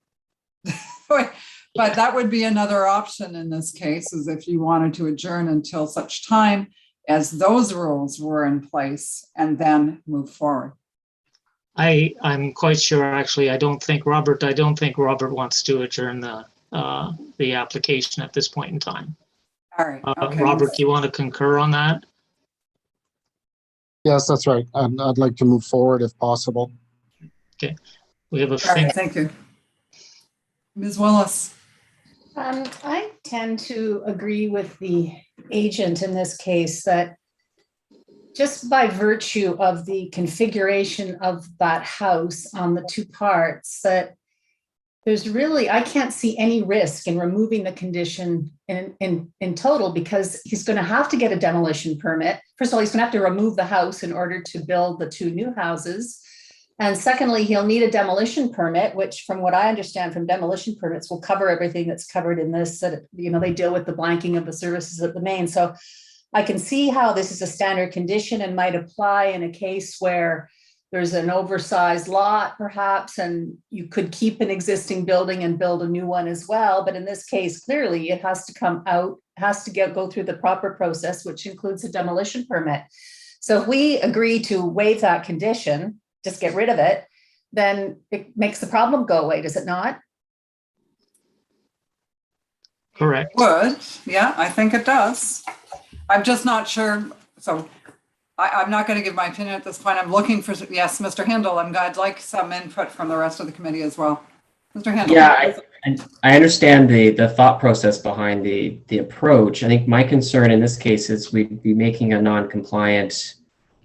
but that would be another option in this case, is if you wanted to adjourn until such time as those rules were in place and then move forward. I'm quite sure, actually, I don't think Robert wants to adjourn the application at this point in time. All right. Okay. Robert, do you want to concur on that? Yes, that's right. I'd like to move forward if possible. Okay. We have a All right, thank you. Ms. Willis. I tend to agree with the agent in this case that just by virtue of the configuration of that house on the 2 parts, that there's really, I can't see any risk in removing the condition in total, because he's going to have to get a demolition permit. First of all, he's going to have to remove the house in order to build the 2 new houses. And secondly, he'll need a demolition permit, which from what I understand from demolition permits will cover everything that's covered in this, that, you know, they deal with the blanking of the services at the main. So I can see how this is a standard condition and might apply in a case where there's an oversized lot perhaps, and you could keep an existing building and build a new one as well. But in this case, clearly it has to come out, has to go through the proper process, which includes a demolition permit. So if we agree to waive that condition, just get rid of it, then it makes the problem go away, does it not? Correct. Would, yeah, I think it does. I'm just not sure. So I'm not going to give my opinion at this point. I'm looking for, yes, Mr. Handel, I'd like some input from the rest of the committee as well. Mr. Handel. Yeah, I understand the thought process behind the approach. I think my concern in this case is we'd be making a non-compliant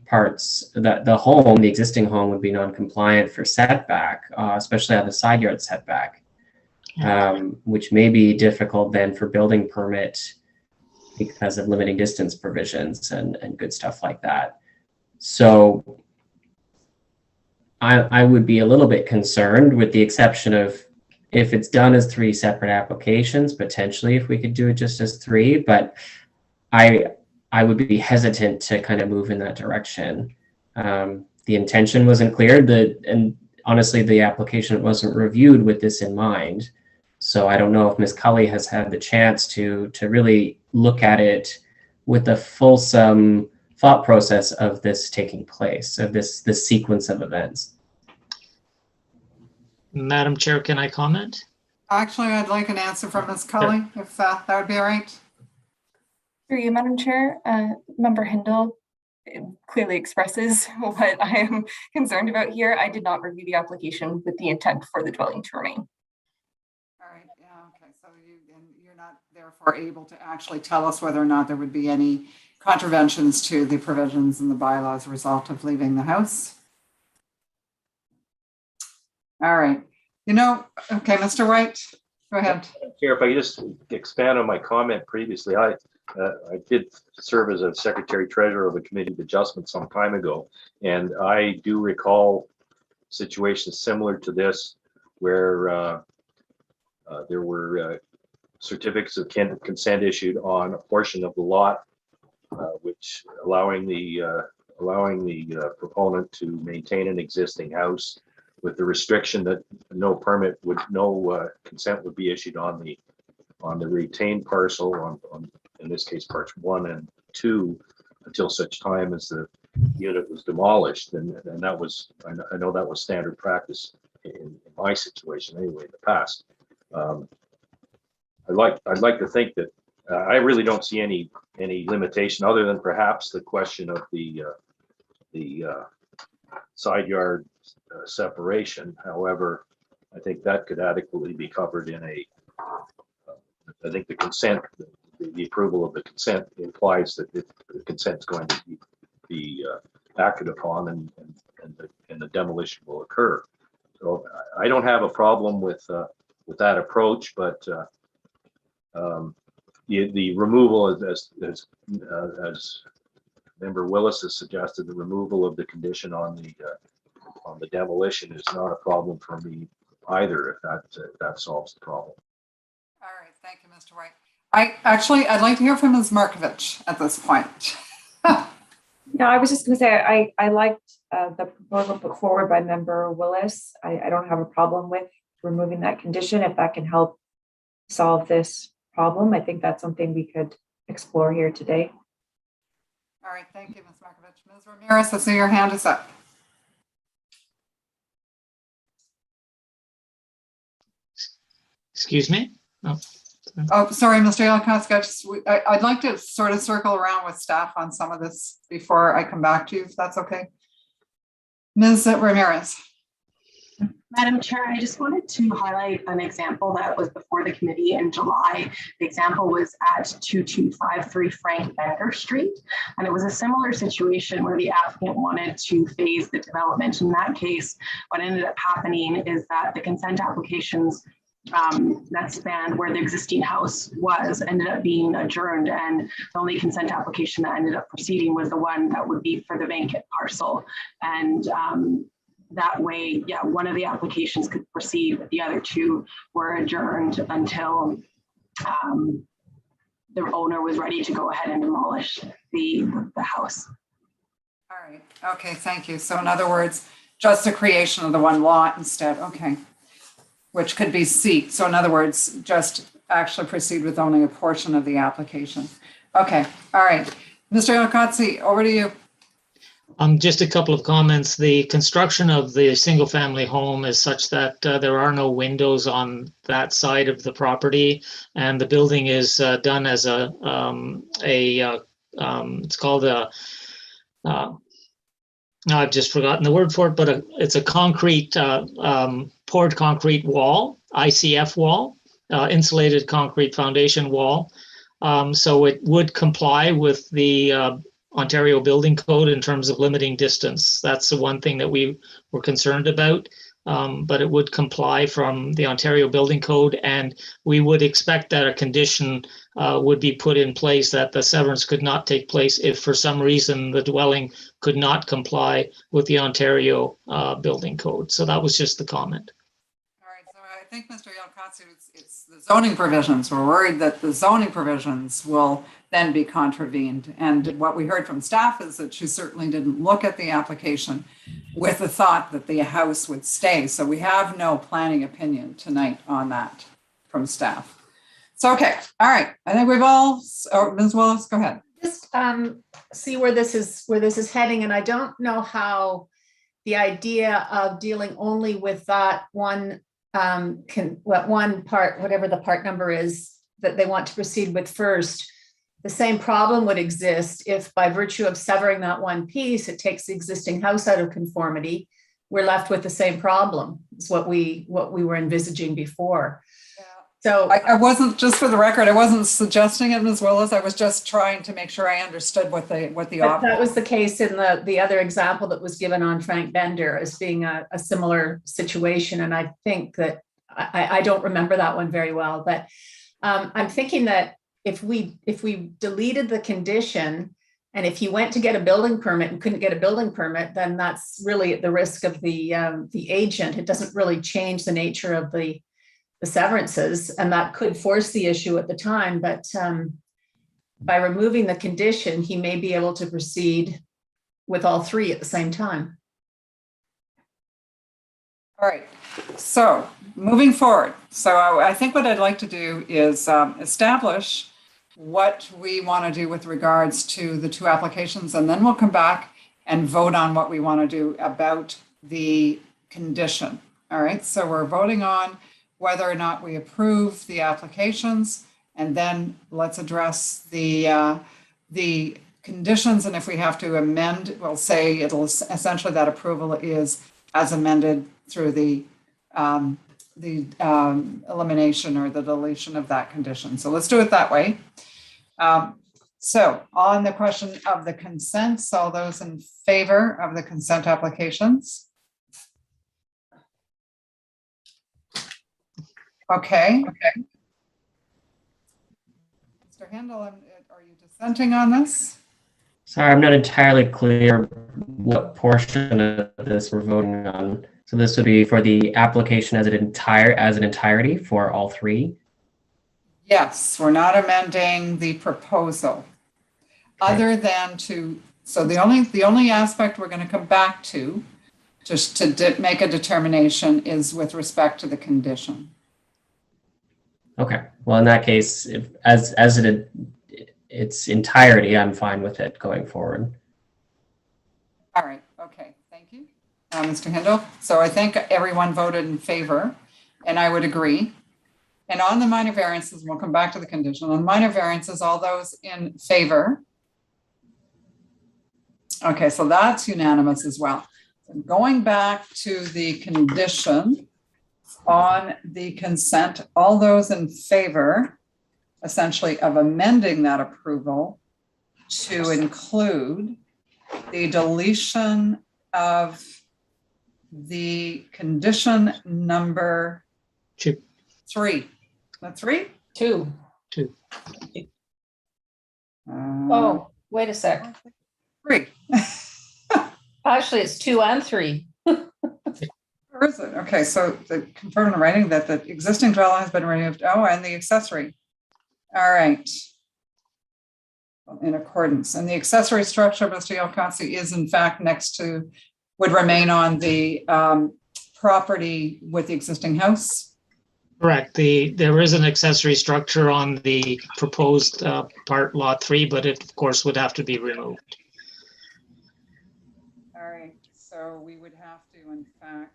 parts, that the existing home would be non-compliant for setback, especially on the side yard setback, which may be difficult then for building permit because of limiting distance provisions and good stuff like that. So I would be a little bit concerned, with the exception of if it's done as 3 separate applications, potentially if we could do it just as 3, but I I would be hesitant to kind of move in that direction. The intention wasn't clear, and honestly, the application wasn't reviewed with this in mind. So I don't know if Ms. Cully has had the chance to really look at it with the fulsome thought process of this taking place, of this sequence of events. Madam Chair, can I comment? Actually, I'd like an answer from Ms. Cully, if that would be all right. Through you, Madam Chair, Member Hindle clearly expresses what I am concerned about here. I did not review the application with the intent for the dwelling to remain. All right, yeah, okay, so you're not therefore able to actually tell us whether or not there would be any contraventions to the provisions in the bylaws as a result of leaving the house. All right, okay, Mr. White, go ahead. Chair, if I could just expand on my comment previously, I did serve as a secretary treasurer of a committee of adjustment some time ago, and I do recall situations similar to this where there were certificates of consent issued on a portion of the lot, which allowing the proponent to maintain an existing house with the restriction that no consent would be issued on the retained parcel on in this case parts 1 and 2 until such time as the unit was demolished, and that was I know that was standard practice in my situation anyway in the past. I'd like to think that I really don't see any limitation other than perhaps the question of the side yard separation. However, I think that could adequately be covered in I think the consent, the approval of the consent implies that the consent is going to be acted upon and the demolition will occur. So I don't have a problem with that approach, but the removal, as Member Willis has suggested, the removal of the condition on the demolition is not a problem for me either, if that solves the problem. All right, thank you, Mr. White. I'd like to hear from Ms. Markovich at this point. No, I was just going to say I liked the proposal put forward by Member Willis. I don't have a problem with removing that condition if that can help solve this problem. I think that's something we could explore here today. All right, thank you, Ms. Markovich. Ms. Ramirez, I see your hand is up. Excuse me? No. Oh, sorry, Mr. Yalkowski. I'd like to sort of circle around with staff on some of this before I come back to you, if that's okay. Ms. Ramirez. Madam Chair, I just wanted to highlight an example that was before the committee in July. The example was at 2253 Frank Bender Street, and it was a similar situation where the applicant wanted to phase the development. In that case, what ended up happening is that the consent applications that spanned where the existing house was ended up being adjourned, and the only consent application that ended up proceeding was the one that would be for the vacant parcel. And that way, yeah, one of the applications could proceed, but the other two were adjourned until the owner was ready to go ahead and demolish the house. All right, okay, thank you. So in other words, just the creation of the one lot instead, okay. Which could be C. So in other words, just actually proceed with only a portion of the application. Okay, all right. Mr. Yalkowski, over to you. Just a couple of comments. The construction of the single family home is such that there are no windows on that side of the property, and the building is done as it's called a now I've just forgotten the word for it, but it's a concrete, poured concrete wall, ICF wall, insulated concrete foundation wall. So it would comply with the Ontario Building Code in terms of limiting distance. That's the one thing that we were concerned about, but it would comply from the Ontario Building Code, and we would expect that a condition would be put in place that the severance could not take place if for some reason the dwelling could not comply with the Ontario Building Code. So that was just the comment. All right, so I think, Mr. Yalkatsu, it's the zoning provisions. We're worried that the zoning provisions will then be contravened. And what we heard from staff is that she certainly didn't look at the application with the thought that the house would stay. So we have no planning opinion tonight on that from staff. So, okay, all right. I think we've all, Ms. Willis, go ahead. Just see where this is heading, and I don't know how the idea of dealing only with that one one part, whatever the part number is that they want to proceed with first. The same problem would exist if by virtue of severing that one piece, it takes the existing house out of conformity. We're left with the same problem. It's what we were envisaging before. So I wasn't, just for the record, I wasn't suggesting it, Ms. Willis. I was just trying to make sure I understood what the that was the case in the other example that was given on Frank Bender as being a similar situation. And I think that I don't remember that one very well, but I'm thinking that if we deleted the condition, and if you went to get a building permit and couldn't get a building permit, then that's really at the risk of the agent. It doesn't really change the nature of the severances, and that could force the issue at the time. But by removing the condition, he may be able to proceed with all three at the same time. All right, so moving forward. So I think what I'd like to do is establish what we want to do with regards to the two applications, and then we'll come back and vote on what we want to do about the condition. All right, so we're voting on whether or not we approve the applications, and then let's address the conditions. And if we have to amend, we'll say it'll essentially that approval is as amended through the elimination or the deletion of that condition. So let's do it that way. So on the question of the consents, all those in favor of the consent applications? Okay. Mr. Handel, are you dissenting on this? Sorry, I'm not entirely clear what portion of this we're voting on. So this would be for the application as an entirety for all three? Yes, we're not amending the proposal. Other than so the only aspect we're going to come back to just to make a determination is with respect to the condition. Okay. Well, in that case, if, as its entirety, I'm fine with it going forward. All right. Okay. Thank you, Mr. Handel. So I think everyone voted in favor, and I would agree. And on the minor variances, we'll come back to the condition. On minor variances, all those in favor. Okay, so that's unanimous as well. So going back to the condition on the consent, all those in favor, essentially, of amending that approval to include the deletion of the condition number 3. That's 3? 2. Oh, wait a sec. 3. Actually, it's 2 and 3. Where is it? Okay, so the confirm in writing that the existing dwelling has been removed. Oh, and the accessory. All right. In accordance. And the accessory structure, Mr. Yalkatsu, is in fact would remain on the property with the existing house? Correct. There is an accessory structure on the proposed part lot 3, but it of course would have to be removed. All right, so we would have to, in fact,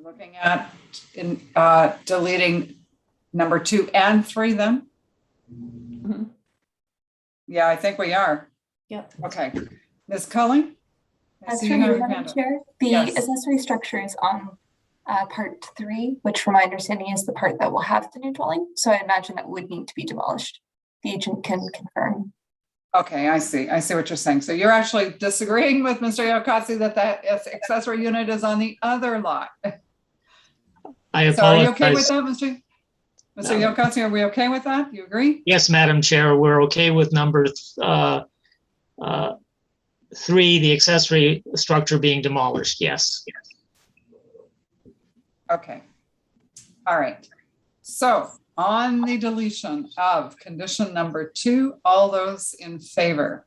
looking at deleting number 2 and 3 then? Mm-hmm. Yeah, I think we are. Yep. Okay. Ms. Cully? Madam Chair, the accessory structure is on part 3, which from my understanding is the part that will have the new dwelling. So I imagine that would need to be demolished. The agent can confirm. Okay, I see what you're saying. So you're actually disagreeing with Mr. Yalkatsu that accessory unit is on the other lot. I apologize. So are you okay with that, Mr. Yalkatsu? Are we okay with that? Do you agree? Yes, Madam Chair, we're okay with number 3, the accessory structure being demolished. Yes. Okay. All right. So on the deletion of condition number 2, all those in favor?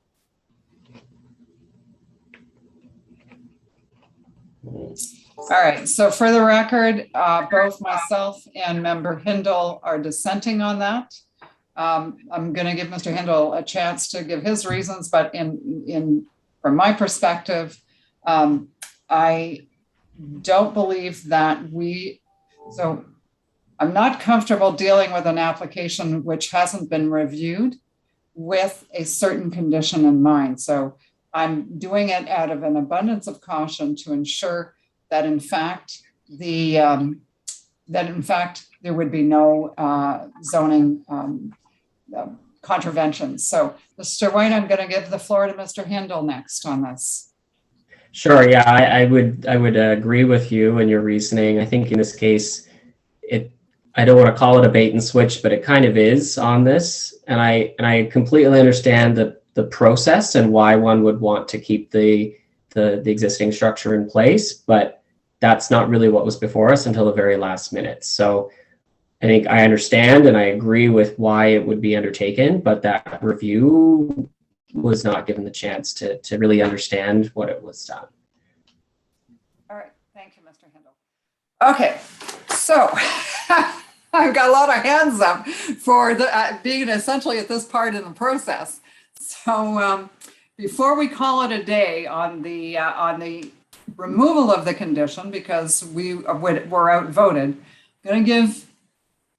All right, so for the record, both myself and member Hindle are dissenting on that. I'm going to give Mr. Hindle a chance to give his reasons, but from my perspective, I don't believe that so I'm not comfortable dealing with an application which hasn't been reviewed with a certain condition in mind. So I'm doing it out of an abundance of caution to ensure that in fact there would be no zoning contraventions. So Mr. White, I'm going to give the floor to Mr. Hindle next on this. Sure. Yeah, I would agree with you and your reasoning. I think in this case, I don't want to call it a bait and switch, but it kind of is on this. And I completely understand the process and why one would want to keep the existing structure in place, but that's not really what was before us until the very last minute. So I think I understand and I agree with why it would be undertaken, but that review was not given the chance to really understand what it was done. All right, thank you, Mr. Hindle. Okay, so I've got a lot of hands up for being essentially at this part in the process. So before we call it a day on the removal of the condition, because we're outvoted, I'm going to give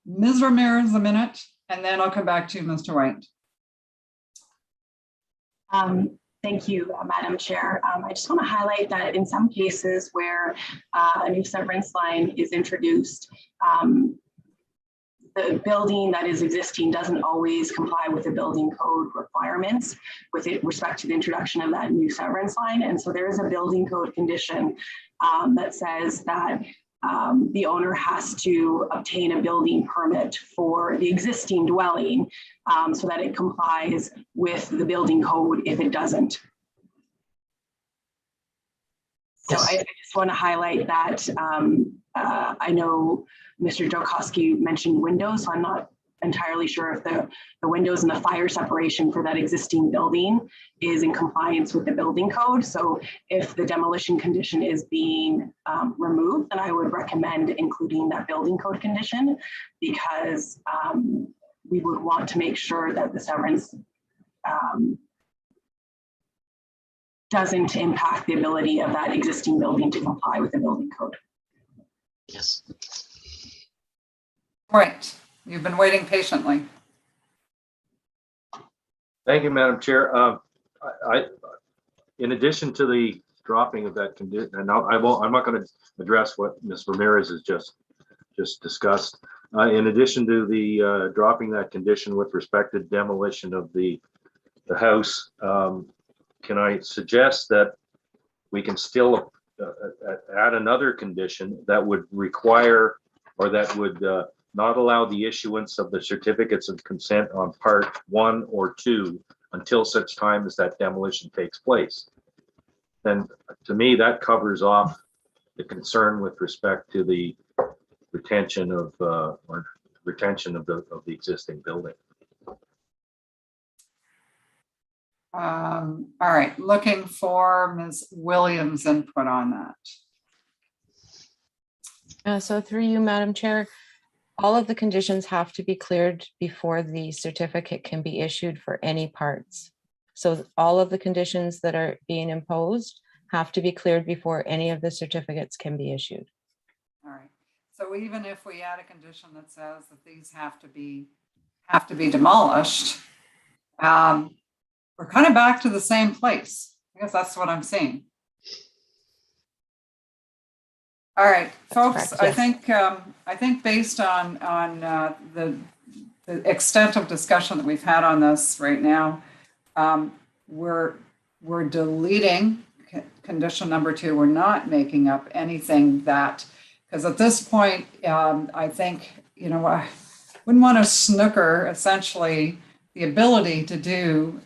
Ms. Ramirez a minute, and then I'll come back to you, Mr. White. Thank you, Madam Chair. I just want to highlight that in some cases where a new severance line is introduced, the building that is existing doesn't always comply with the building code requirements with respect to the introduction of that new severance line. And so there is a building code condition that says that the owner has to obtain a building permit for the existing dwelling so that it complies with the building code if it doesn't. So I just want to highlight that. I know Mr. Jokowski mentioned windows, so I'm not entirely sure if the windows and the fire separation for that existing building is in compliance with the building code. So if the demolition condition is being removed, then I would recommend including that building code condition, because we would want to make sure that the severance doesn't impact the ability of that existing building to comply with the building code. Yes. Right. You've been waiting patiently. Thank you, Madam Chair. In addition to the dropping of that condition, and I'm not going to address what Ms. Ramirez has just discussed. In addition to the dropping that condition with respect to demolition of the house, can I suggest that we can still add another condition that would require, or that would not allow the issuance of the certificates of consent on part 1 or 2 until such time as that demolition takes place? Then to me, that covers off the concern with respect to the retention of the existing building. All right, looking for Ms. Williams' input on that. So through you, Madam Chair, all of the conditions have to be cleared before the certificate can be issued for any parts. So all of the conditions that are being imposed have to be cleared before any of the certificates can be issued. All right. So even if we add a condition that says that these have to be demolished, we're kind of back to the same place. I guess that's what I'm saying. All right, folks. Correct, yes. I think based on the extent of discussion that we've had on this right now, we're deleting condition number 2. We're not making up anything that, because at this point, I think, I wouldn't want to snooker essentially the ability to do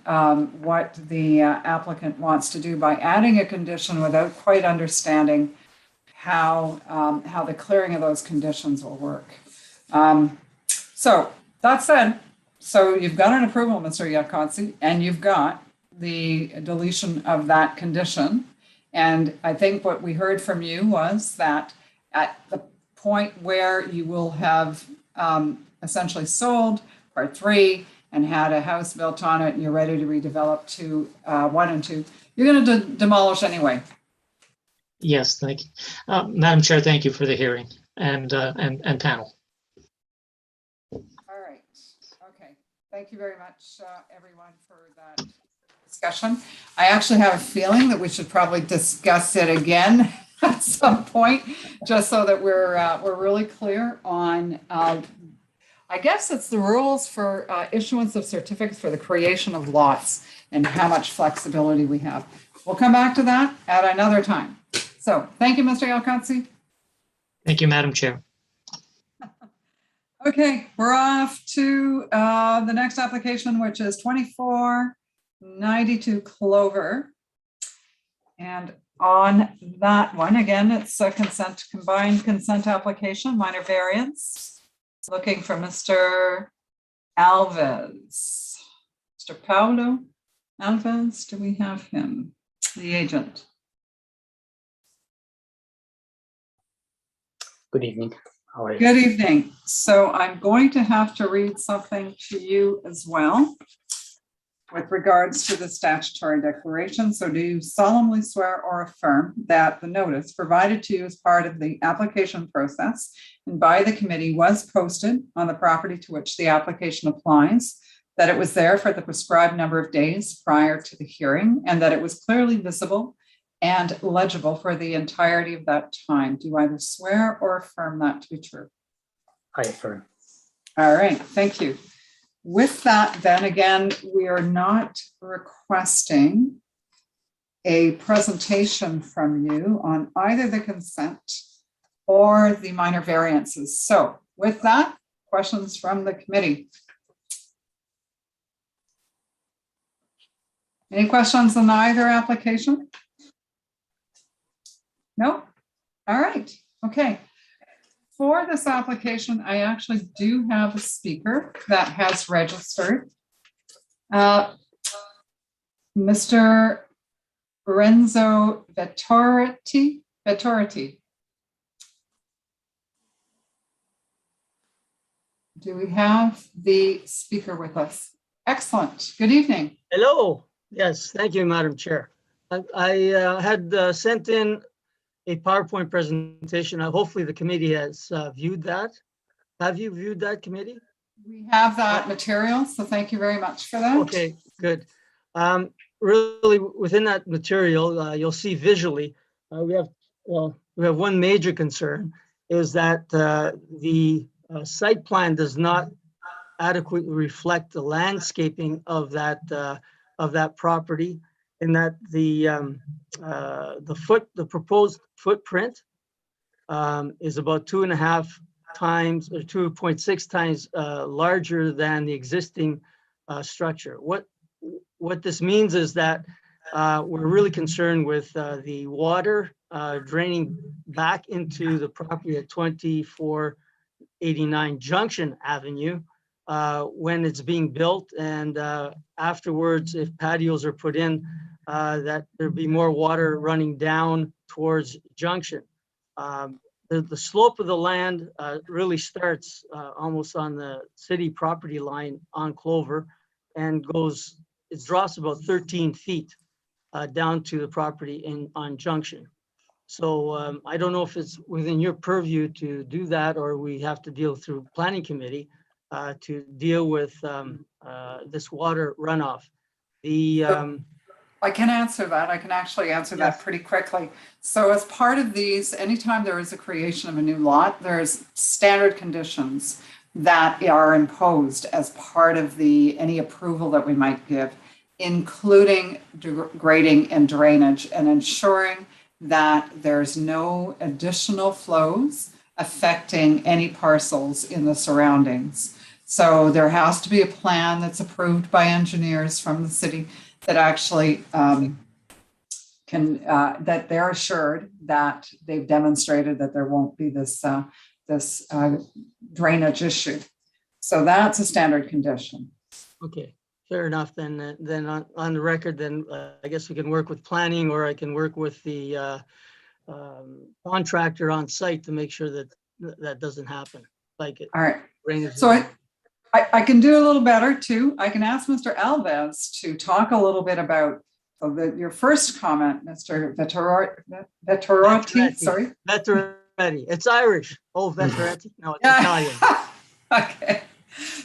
what the applicant wants to do by adding a condition without quite understanding how the clearing of those conditions will work. So that said, so you've got an approval, Mr. Yakonsi, and you've got the deletion of that condition. And I think what we heard from you was that at the point where you will have essentially sold part 3 and had a house built on it and you're ready to redevelop to 1 and 2, you're going to demolish anyway. Yes, thank you. Madam Chair, thank you for the hearing and panel. All right. Okay. Thank you very much, everyone, for that discussion. I actually have a feeling that we should probably discuss it again at some point, just so that we're really clear on, I guess it's the rules for issuance of certificates for the creation of lots and how much flexibility we have. We'll come back to that at another time. So thank you, Mr. Yalkansi. Thank you, Madam Chair. Okay, we're off to the next application, which is 2492 Clover. And on that one, again, it's a combined consent application, minor variance. Looking for Mr. Alves. Mr. Paulo Alves, do we have him? The agent. Good evening. How are you? Good evening. So I'm going to have to read something to you as well with regards to the statutory declaration. So do you solemnly swear or affirm that the notice provided to you as part of the application process and by the committee was posted on the property to which the application applies, that it was there for the prescribed number of days prior to the hearing, and that it was clearly visible and legible for the entirety of that time? Do you either swear or affirm that to be true? I affirm. All right, thank you. With that, then again, we are not requesting a presentation from you on either the consent or the minor variances. So with that, questions from the committee? Any questions on either application? No? All right, okay. For this application, I actually do have a speaker that has registered. Mr. Renzo Vettoriti. Do we have the speaker with us? Excellent. Good evening. Hello. Yes, thank you, Madam Chair. I had sent in a PowerPoint presentation. Hopefully the committee has viewed that. Have you viewed that, committee? We have that material, so thank you very much for that. Okay, good. Really, within that material, you'll see visually, we have one major concern is that the site plan does not adequately reflect the landscaping of that property, in that the proposed footprint is about 2.5 times or 2.6 times larger than the existing structure. What this means is that we're really concerned with the water draining back into the property at 2489 Junction Avenue when it's being built, and afterwards, if patios are put in, that there'd be more water running down towards Junction. The slope of the land really starts almost on the city property line on Clover and it drops about 13 feet down to the property on Junction. So I don't know if it's within your purview to do that, or we have to deal through planning committee to deal with this water runoff. I can answer that. I can actually answer that pretty quickly. So as part of these, anytime there is a creation of a new lot, there's standard conditions that are imposed as part of any approval that we might give, including grading and drainage, and ensuring that there's no additional flows affecting any parcels in the surroundings. So there has to be a plan that's approved by engineers from the city that actually that they're assured that they've demonstrated that there won't be this this drainage issue. So that's a standard condition. Okay, fair enough. Then on the record, then I guess we can work with planning, or I can work with the contractor on site to make sure that that doesn't happen. Like it. All right. Drainage. So I can do a little better too. I can ask Mr. Alves to talk a little bit about your first comment, Mr. Vettorati, sorry. Vettorati. It's Irish. Oh, Vettorati. No, it's Yeah. Italian. Okay.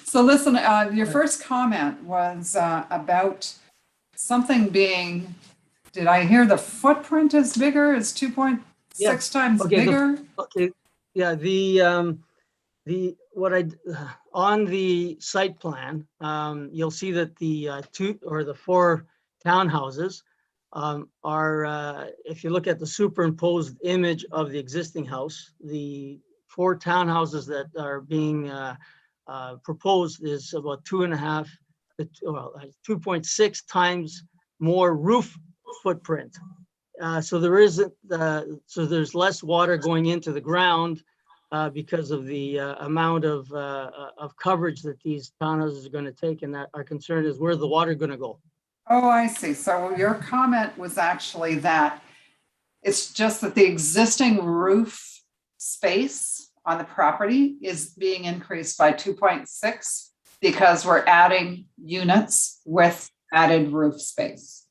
So listen, your first comment was about something being, did I hear the footprint is bigger, is 2.6 times bigger? Yeah, on the site plan, you'll see that the 2 or the 4 townhouses are, if you look at the superimposed image of the existing house, the 4 townhouses that are being proposed is about 2.6 times more roof footprint. So there isn't, so there's less water going into the ground because of the amount of coverage that these townhouses are going to take, and that our concern is where's the water going to go. Oh, I see. So your comment was actually that it's just that the existing roof space on the property is being increased by 2.6 because we're adding units with added roof space.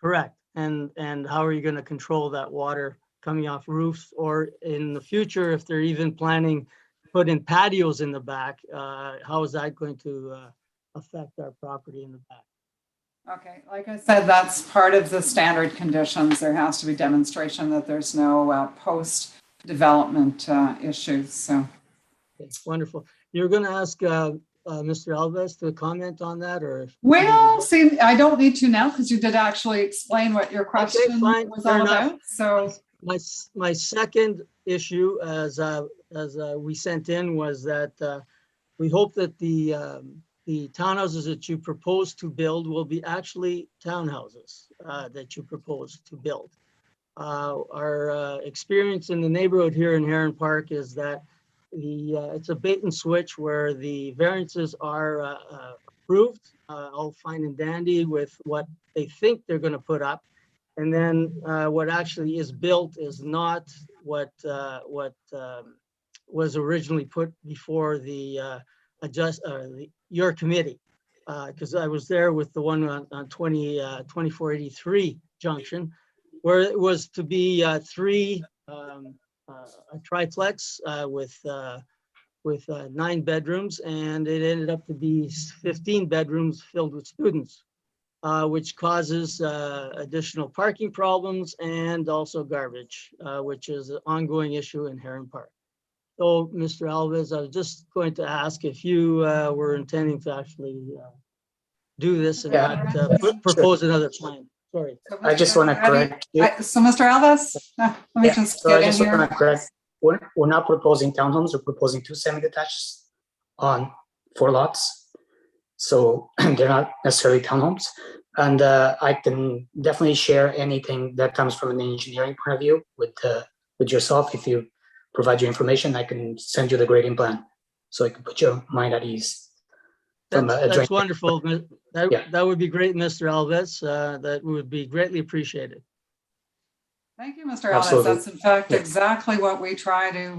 Correct. And how are you going to control that water coming off roofs, or in the future, if they're even planning to put in patios in the back, how is that going to affect our property in the back? Okay, like I said, that's part of the standard conditions. There has to be demonstration that there's no post-development issues. So, okay, wonderful. You're going to ask Mr. Alves to comment on that, or? Well, see, I don't need to now because you did actually explain what your question was all about. So, my second issue, as we sent in, was that we hope that the townhouses that you propose to build will be actually townhouses that you propose to build. Our experience in the neighborhood here in Heron Park is that it's a bait and switch where the variances are approved, all fine and dandy with what they think they're going to put up. And then what actually is built is not what was originally put before the your committee, because I was there with the one on 2483 Junction, where it was to be a triplex with 9 bedrooms, and it ended up to be 15 bedrooms filled with students, which causes additional parking problems and also garbage, which is an ongoing issue in Heron Park. So, Mr. Alves, I was just going to ask if you were intending to actually do this and not propose another plan. Sorry. So I just want to correct you. So, Mr. Alves, let me just get in here. Want to correct. We're not proposing townhomes. We're proposing 2 semi-detached on 4 lots. So they're not necessarily townhomes. And I can definitely share anything that comes from an engineering point of view with yourself. If you provide your information, I can send you the grading plan so I can put your mind at ease. That's wonderful. That would be great, Mr. Alves. That would be greatly appreciated. Thank you, Mr. Alves. That's in fact exactly what we try to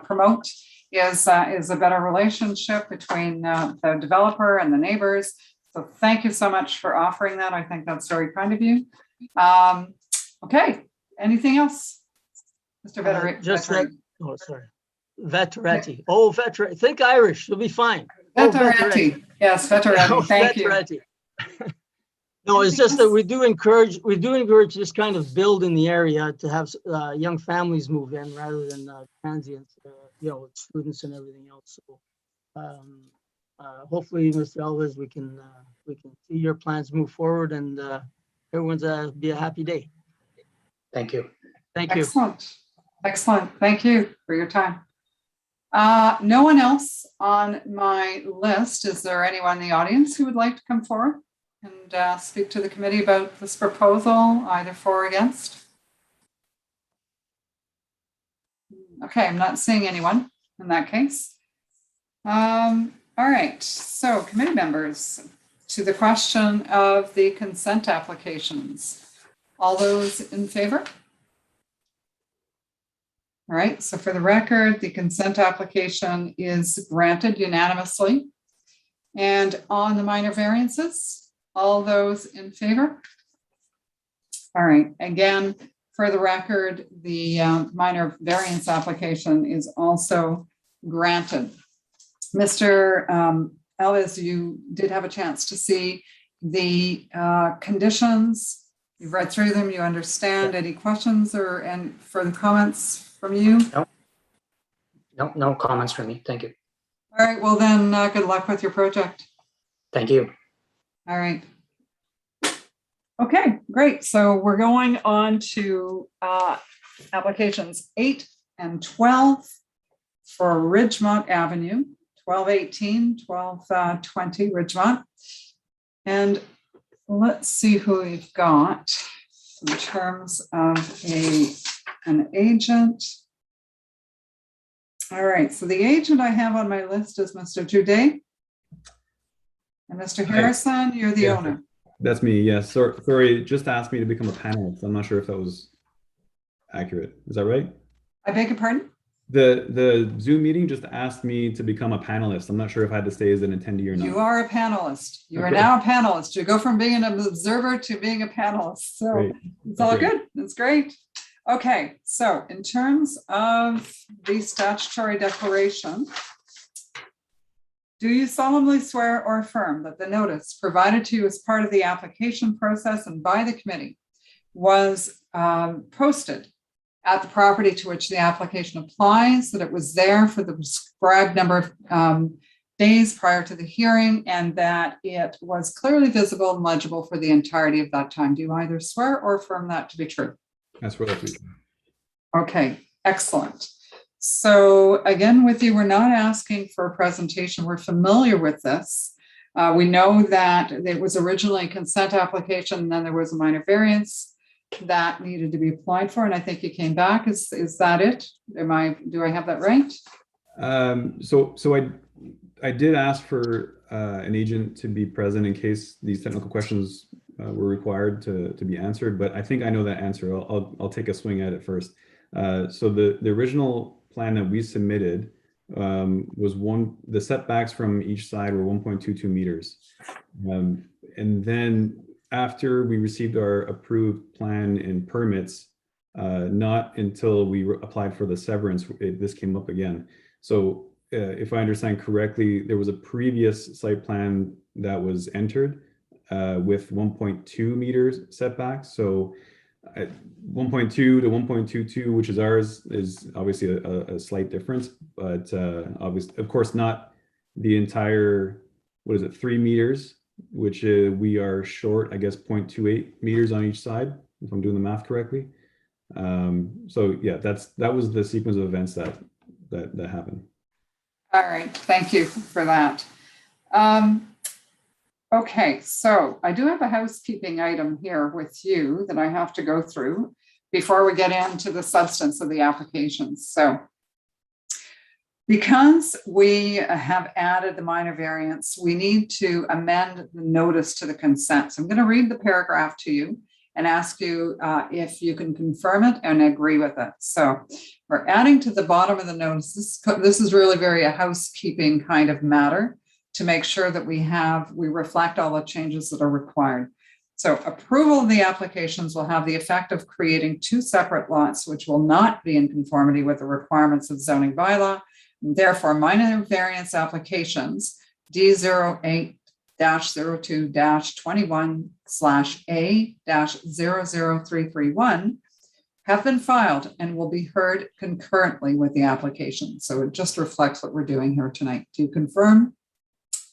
promote is a better relationship between the developer and the neighbors. So thank you so much for offering that. I think that's very kind of you. Okay, anything else? Mr. Vettorati. Just that, oh, sorry. Vettorati. Oh, Vettorati. Think Irish. You'll be fine. Vettorati. Oh, yes, Vettorati. Thank you. No, it's just that we do encourage this kind of build in the area to have young families move in rather than transients, students and everything else. So hopefully, Mr. Alves, we can see your plans move forward and everyone's be a happy day. Thank you. Thank you. Excellent. Thank you for your time. No one else on my list. Is there anyone in the audience who would like to come forward and speak to the committee about this proposal, either for or against? Okay, I'm not seeing anyone in that case. All right, so committee members, to the question of the consent applications. All those in favor? All right, so for the record, the consent application is granted unanimously. And on the minor variances, all those in favor? All right, again, for the record, the minor variance application is also granted. Mr. Ellis, you did have a chance to see the conditions. You've read through them, you understand. Any questions or and further comments from you? No comments from me. Thank you. All right, well then, good luck with your project. Thank you. All right. Okay, great. So we're going on to applications 8 and 12 for Ridgemont Avenue, 1218, 1220 Ridgemont. And let's see who we've got in terms of an agent. All right, so the agent I have on my list is Mr. Jude. And Mr. Harrison, you're the owner. That's me, yes. Sorry, just asked me to become a panelist. I'm not sure if that was accurate. Is that right? I beg your pardon? The Zoom meeting just asked me to become a panelist. I'm not sure if I had to stay as an attendee or not. You are a panelist. You are Okay. now a panelist. You go from being an observer to being a panelist. So Great. it's all Okay. good. That's great. Okay, so in terms of the statutory declaration, do you solemnly swear or affirm that the notice provided to you as part of the application process and by the committee was posted at the property to which the application applies, that it was there for the prescribed number of days prior to the hearing, and that it was clearly visible and legible for the entirety of that time? Do you either swear or affirm that to be true? That's what I think. Okay, excellent. So again, with you, we're not asking for a presentation. We're familiar with this. We know that it was originally a consent application, and then there was a minor variance that needed to be applied for, and I think you came back. Is that it? Do I have that right? So I did ask for an agent to be present in case these technical questions were required to be answered, but I think I know that answer. I'll take a swing at it first. So the original plan that we submitted was the setbacks from each side were 1.22 meters. And then after we received our approved plan and permits, not until we applied for the severance, this came up again. So if I understand correctly, there was a previous site plan that was entered with 1.2 meters setback. So 1.2 to 1.22, which is ours, is obviously a slight difference, but obviously, of course, not the entire, 3 meters, which we are short, I guess, 0.28 meters on each side, if I'm doing the math correctly. So yeah, that was the sequence of events that happened. All right, thank you for that. Okay, so I do have a housekeeping item here with you that I have to go through before we get into the substance of the applications. So because we have added the minor variance, we need to amend the notice to the consent. So I'm going to read the paragraph to you and ask you if you can confirm it and agree with it. So we're adding to the bottom of the notice. This is really very a housekeeping kind of matter to make sure that we reflect all the changes that are required. So approval of the applications will have the effect of creating 2 separate lots, which will not be in conformity with the requirements of zoning bylaw. Therefore, minor variance applications D08-02-21/A-00331 have been filed and will be heard concurrently with the application. So it just reflects what we're doing here tonight. Do you confirm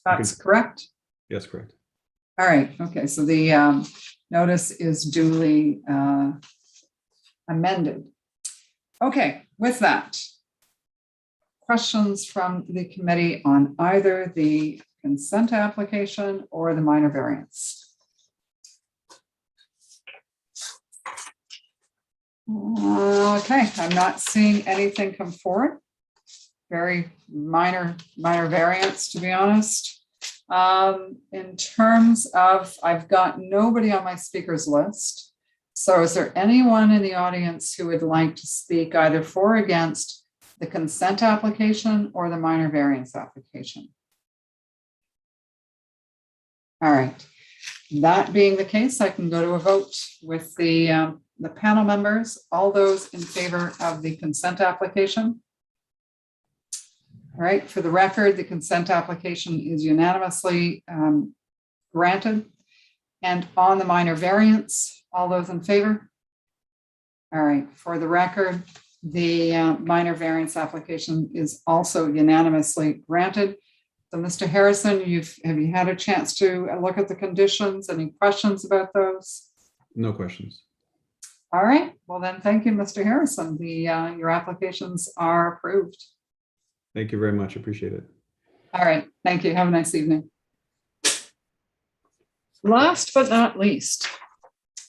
that's correct? Yes, correct. All right. Okay. So the notice is duly amended. Okay. With that, questions from the committee on either the consent application or the minor variance? Okay, I'm not seeing anything come forward. Very minor variance, to be honest. In terms of, I've got nobody on my speakers list. So is there anyone in the audience who would like to speak either for or against the consent application or the minor variance application? All right. That being the case, I can go to a vote with the panel members. All those in favor of the consent application? All right, for the record, the consent application is unanimously granted. And on the minor variance, all those in favor? All right, for the record, the minor variance application is also unanimously granted. So Mr. Harrison, have you had a chance to look at the conditions? Any questions about those? No questions. All right, well then, thank you, Mr. Harrison. Your applications are approved. Thank you very much. Appreciate it. All right, thank you. Have a nice evening. Last but not least,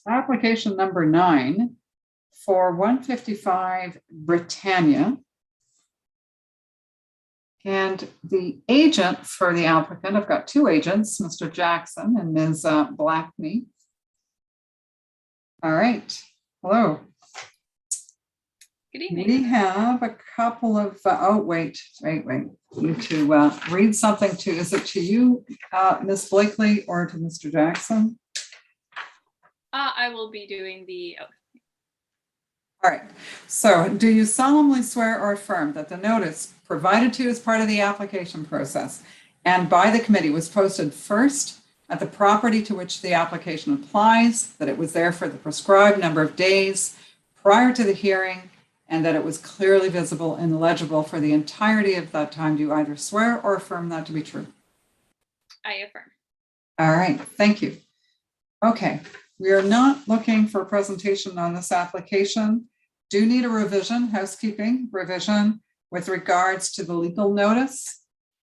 application number 9 for 155 Britannia. And the agent for the applicant, I've got 2 agents, Mr. Jackson and Ms. Blackney. All right, hello. Good evening. We have a couple of, wait. Need to read something to, is it to you, Ms. Blakely, or to Mr. Jackson? I will be doing the oath. All right, so do you solemnly swear or affirm that the notice provided to you as part of the application process and by the committee was posted first at the property to which the application applies, that it was there for the prescribed number of days prior to the hearing, and that it was clearly visible and legible for the entirety of that time? Do you either swear or affirm that to be true? I affirm. All right, thank you. Okay, we are not looking for a presentation on this application. Do need a revision, housekeeping revision with regards to the legal notice.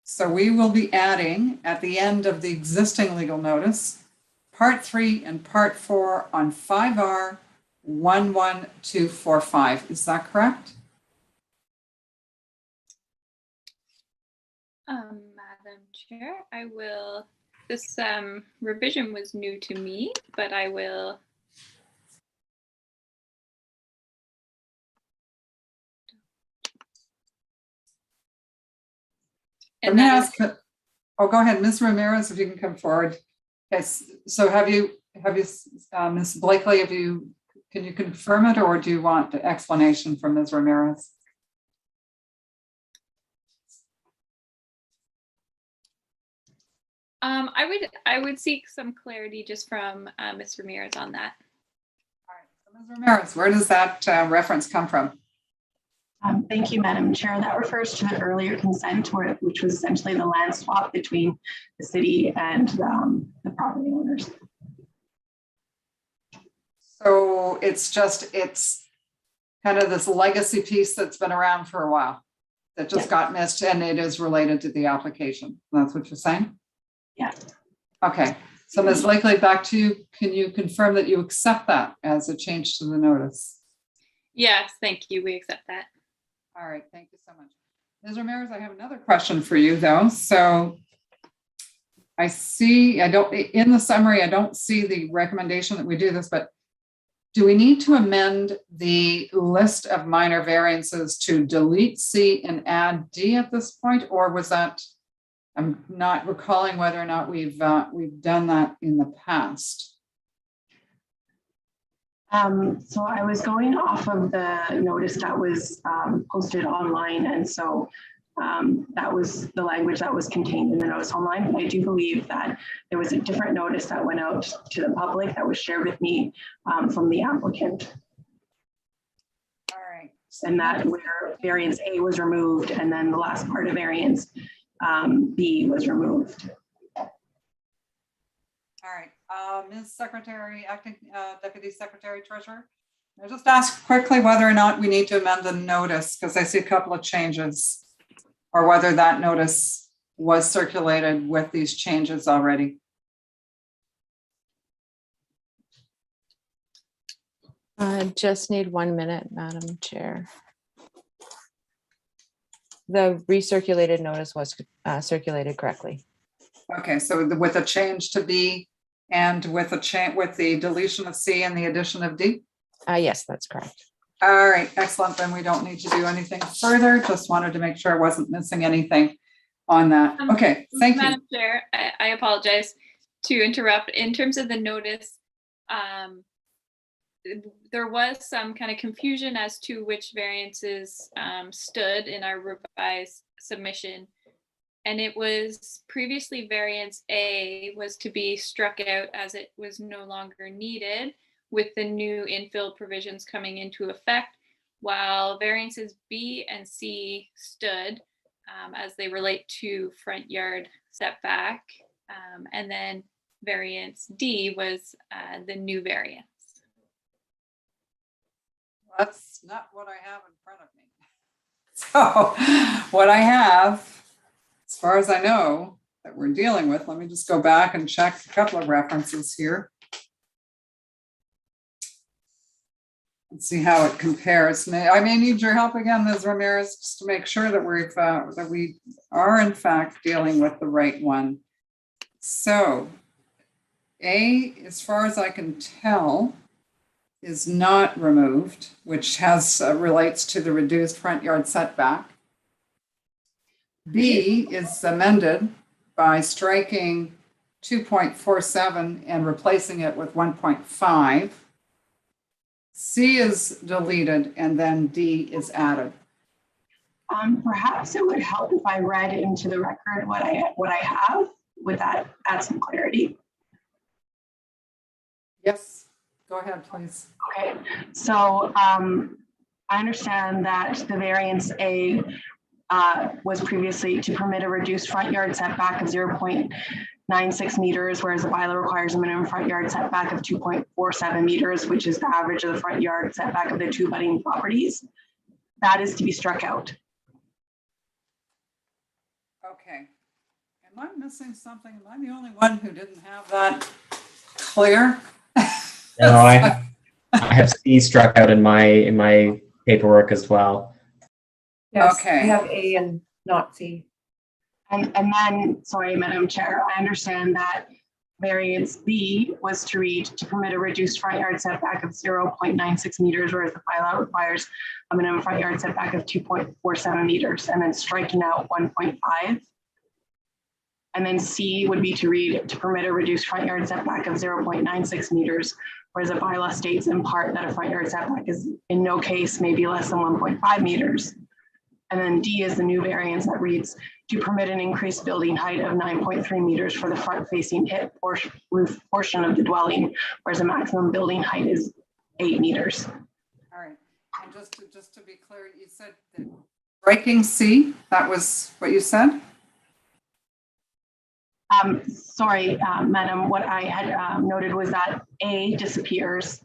So we will be adding at the end of the existing legal notice, part 3 and part 4 on 5R 11245. Is that correct? Madam Chair, I will, this revision was new to me, but I will. Let me ask, go ahead, Ms. Ramirez, if you can come forward. Yes, so have you, Ms. Blakely, can you confirm it, or do you want the explanation from Ms. Ramirez? I would seek some clarity just from Ms. Ramirez on that. All right, so Ms. Ramirez, where does that reference come from? Thank you, Madam Chair. That refers to the earlier consent, which was essentially the land swap between the city and the property owners. So it's kind of this legacy piece that's been around for a while that just got missed, and it is related to the application. That's what you're saying? Yeah. Okay. So Ms. Blakely, back to you. Can you confirm that you accept that as a change to the notice? Yes, thank you. We accept that. All right. Thank you so much. Ms. Ramirez, I have another question for you though. So in the summary, I don't see the recommendation that we do this, but do we need to amend the list of minor variances to delete C and add D at this point, or was that, I'm not recalling whether or not we've done that in the past. So I was going off of the notice that was posted online, and so that was the language that was contained in the notice online. But I do believe that there was a different notice that went out to the public that was shared with me from the applicant. All right. And that where variance A was removed, and then the last part of variance B was removed. All right, Ms. Secretary, Acting Deputy Secretary Treasurer, I'll just ask quickly whether or not we need to amend the notice, because I see a couple of changes, or whether that notice was circulated with these changes already. I just need 1 minute, Madam Chair. The recirculated notice was circulated correctly. Okay, so with a change to B and with a change, with the deletion of C and the addition of D? Yes, that's correct. All right, excellent. Then we don't need to do anything further. Just wanted to make sure I wasn't missing anything on that. Okay, thank you. Madam Chair, I apologize to interrupt. In terms of the notice, there was some kind of confusion as to which variances stood in our revised submission. And it was previously variance A was to be struck out as it was no longer needed with the new infill provisions coming into effect, while variances B and C stood as they relate to front yard setback. And then variance D was the new variance. That's not what I have in front of me. So what I have, as far as I know, that we're dealing with, let me just go back and check a couple of references here. Let's see how it compares. I may need your help again, Ms. Ramirez, just to make sure that we are in fact dealing with the right one. So A, as far as I can tell, is not removed, which has relates to the reduced front yard setback. B is amended by striking 2.47 and replacing it with 1.5. C is deleted and then D is added. Perhaps it would help if I read into the record what I have. Would that add some clarity? Yes, go ahead, please. Okay, so I understand that the variance A was previously to permit a reduced front yard setback of 0.96 meters, whereas the bylaw requires a minimum front yard setback of 2.47 meters, which is the average of the front yard setback of the two abutting properties. That is to be struck out. Okay. Am I missing something? Am I the only one who didn't have that clear? No, I have C struck out in my paperwork as well. Yes, Okay. we have A and not C. And then, sorry, Madam Chair, I understand that variance B was to read to permit a reduced front yard setback of 0.96 meters, whereas the bylaw requires a minimum front yard setback of 2.47 meters, and then striking out 1.5. And then C would be to read to permit a reduced front yard setback of 0.96 meters, whereas the bylaw states in part that a front yard setback is in no case may be less than 1.5 meters. And then D is the new variance that reads to permit an increased building height of 9.3 meters for the front facing hip or roof portion of the dwelling, whereas the maximum building height is 8 meters. All right. And just to be clear, you said that striking C, that was what you said? Sorry, Madam, what I had noted was that A disappears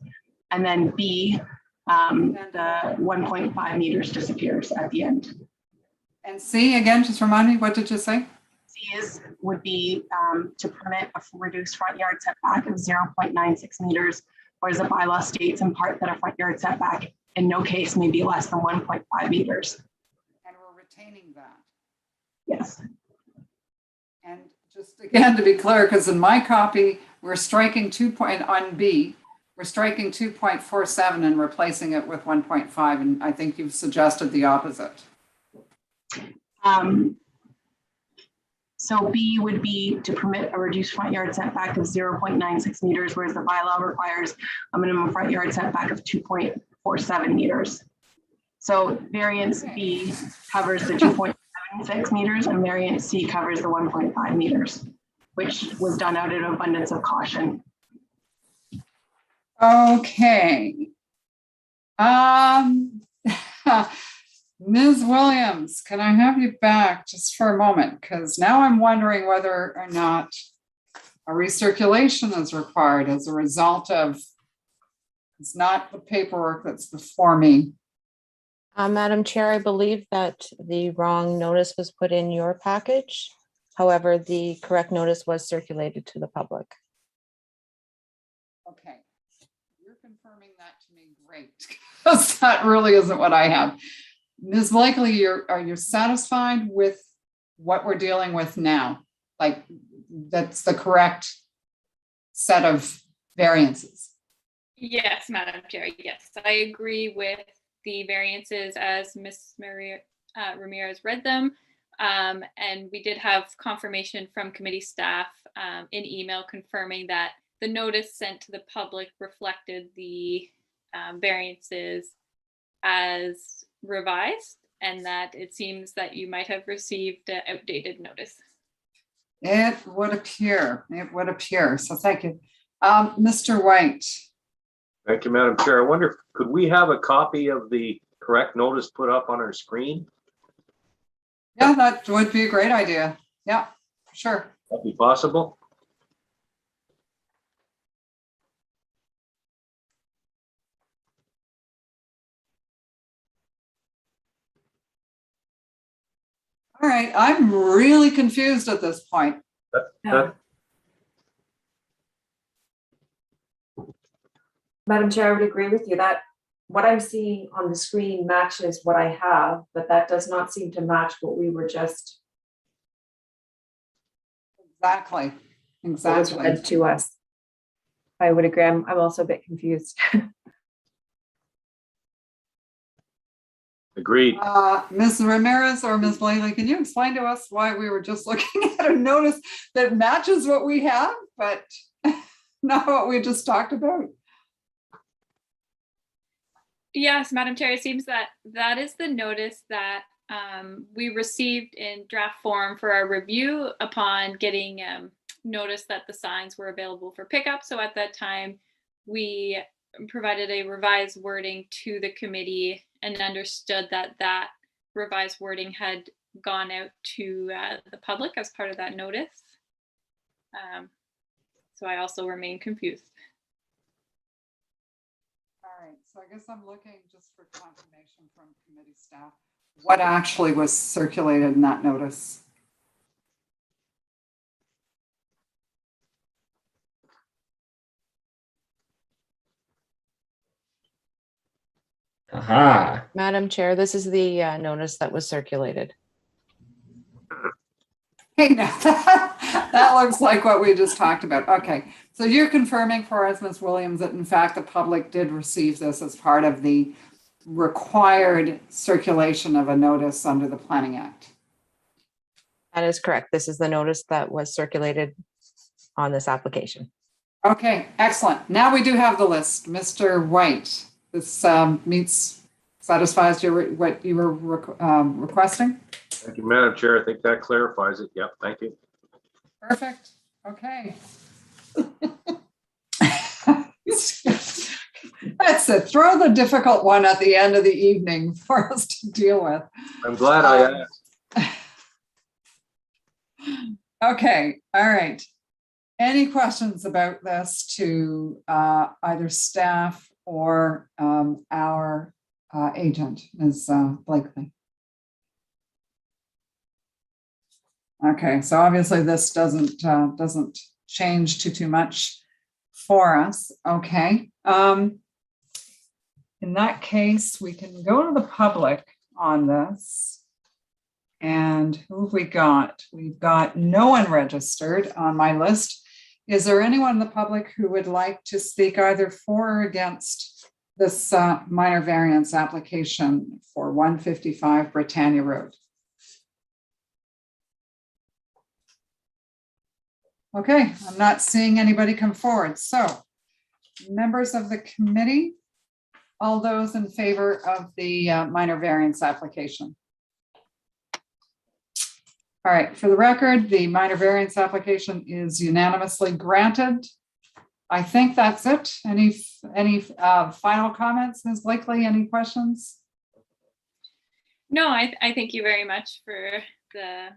and then B, the 1.5 meters disappears at the end. And C again, just remind me, what did you say? C would be to permit a reduced front yard setback of 0.96 meters, whereas the bylaw states in part that a front yard setback in no case may be less than 1.5 meters. And we're retaining that. Yes. And just again, to be clear, because in my copy, we're striking on B, we're striking 2.47 and replacing it with 1.5. And I think you've suggested the opposite. So B would be to permit a reduced front yard setback of 0.96 meters, whereas the bylaw requires a minimum front yard setback of 2.47 meters. So variance B covers the 2.76 meters and variance C covers the 1.5 meters, which was done out of abundance of caution. Okay. Ms. Williams, can I have you back just for a moment? Because now I'm wondering whether or not a recirculation is required as a result of, it's not the paperwork that's before me. Madam Chair, I believe that the wrong notice was put in your package. However, the correct notice was circulated to the public. Okay. You're confirming that to me. Great. Great, because that really isn't what I have. Ms. Blakely, are you satisfied with what we're dealing with now? Like, that's the correct set of variances? Yes, Madam Chair. Yes, I agree with the variances as Ms. Ramirez read them. And we did have confirmation from committee staff in email confirming that the notice sent to the public reflected the variances as revised, and that it seems that you might have received an outdated notice. It would appear. So thank you. Mr. White. Thank you, Madam Chair. I wonder, could we have a copy of the correct notice put up on our screen? Yeah, that would be a great idea. Yeah, for sure. That'd be possible. All right, I'm really confused at this point. Madam Chair, I would agree with you that what I'm seeing on the screen matches what I have, but that does not seem to match what we were just. Exactly. Read to us. I would agree. I'm also a bit confused. Agreed. Ms. Ramirez or Ms. Blakely, can you explain to us why we were just looking at a notice that matches what we have, but not what we just talked about? Yes, Madam Chair, it seems that that is the notice that we received in draft form for our review upon getting notice that the signs were available for pickup. So at that time, we provided a revised wording to the committee and understood that that revised wording had gone out to the public as part of that notice. So I also remain confused. All right, so I guess I'm looking just for confirmation from committee staff. What actually was circulated in that notice? Aha. Madam Chair, this is the notice that was circulated. Hey, now that looks like what we just talked about. Okay, so you're confirming for us, Ms. Williams, that in fact the public did receive this as part of the required circulation of a notice under the Planning Act. That is correct. This is the notice that was circulated on this application. Okay, excellent. Now we do have the list. Mr. White, this satisfies what you were requesting? Thank you, Madam Chair. I think that clarifies it. Yep, thank you. Perfect. Okay. That's it. Throw the difficult one at the end of the evening for us to deal with. I'm glad I asked. Okay. All right. Any questions about this to either staff or our agent, Ms. Blakely? Okay, so obviously this doesn't change too much for us. Okay. In that case, we can go to the public on this. And who have we got? We've got no one registered on my list. Is there anyone in the public who would like to speak either for or against this minor variance application for 155 Britannia Road? Okay, I'm not seeing anybody come forward. So, members of the committee, all those in favor of the minor variance application? All right, for the record, the minor variance application is unanimously granted. I think that's it. Any final comments, Ms. Blakely? Any questions? No, I thank you very much for the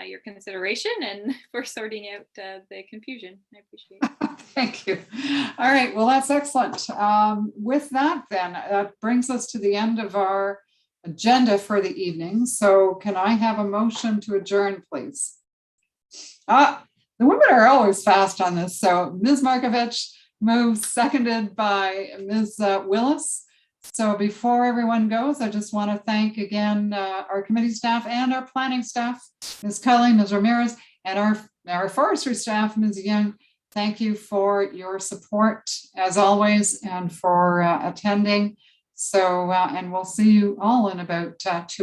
your consideration and for sorting out the confusion. I appreciate it. Thank you. All right, well, that's excellent. With that, then, that brings us to the end of our agenda for the evening. So can I have a motion to adjourn, please? The women are always fast on this. So Ms. Markovich, Moved, seconded by Ms. Willis. So before everyone goes, I just want to thank again our committee staff and our planning staff, Ms. Cully, Ms. Ramirez, and our forestry staff, Ms. Young. Thank you for your support as always and for attending. So, and we'll see you all in about 2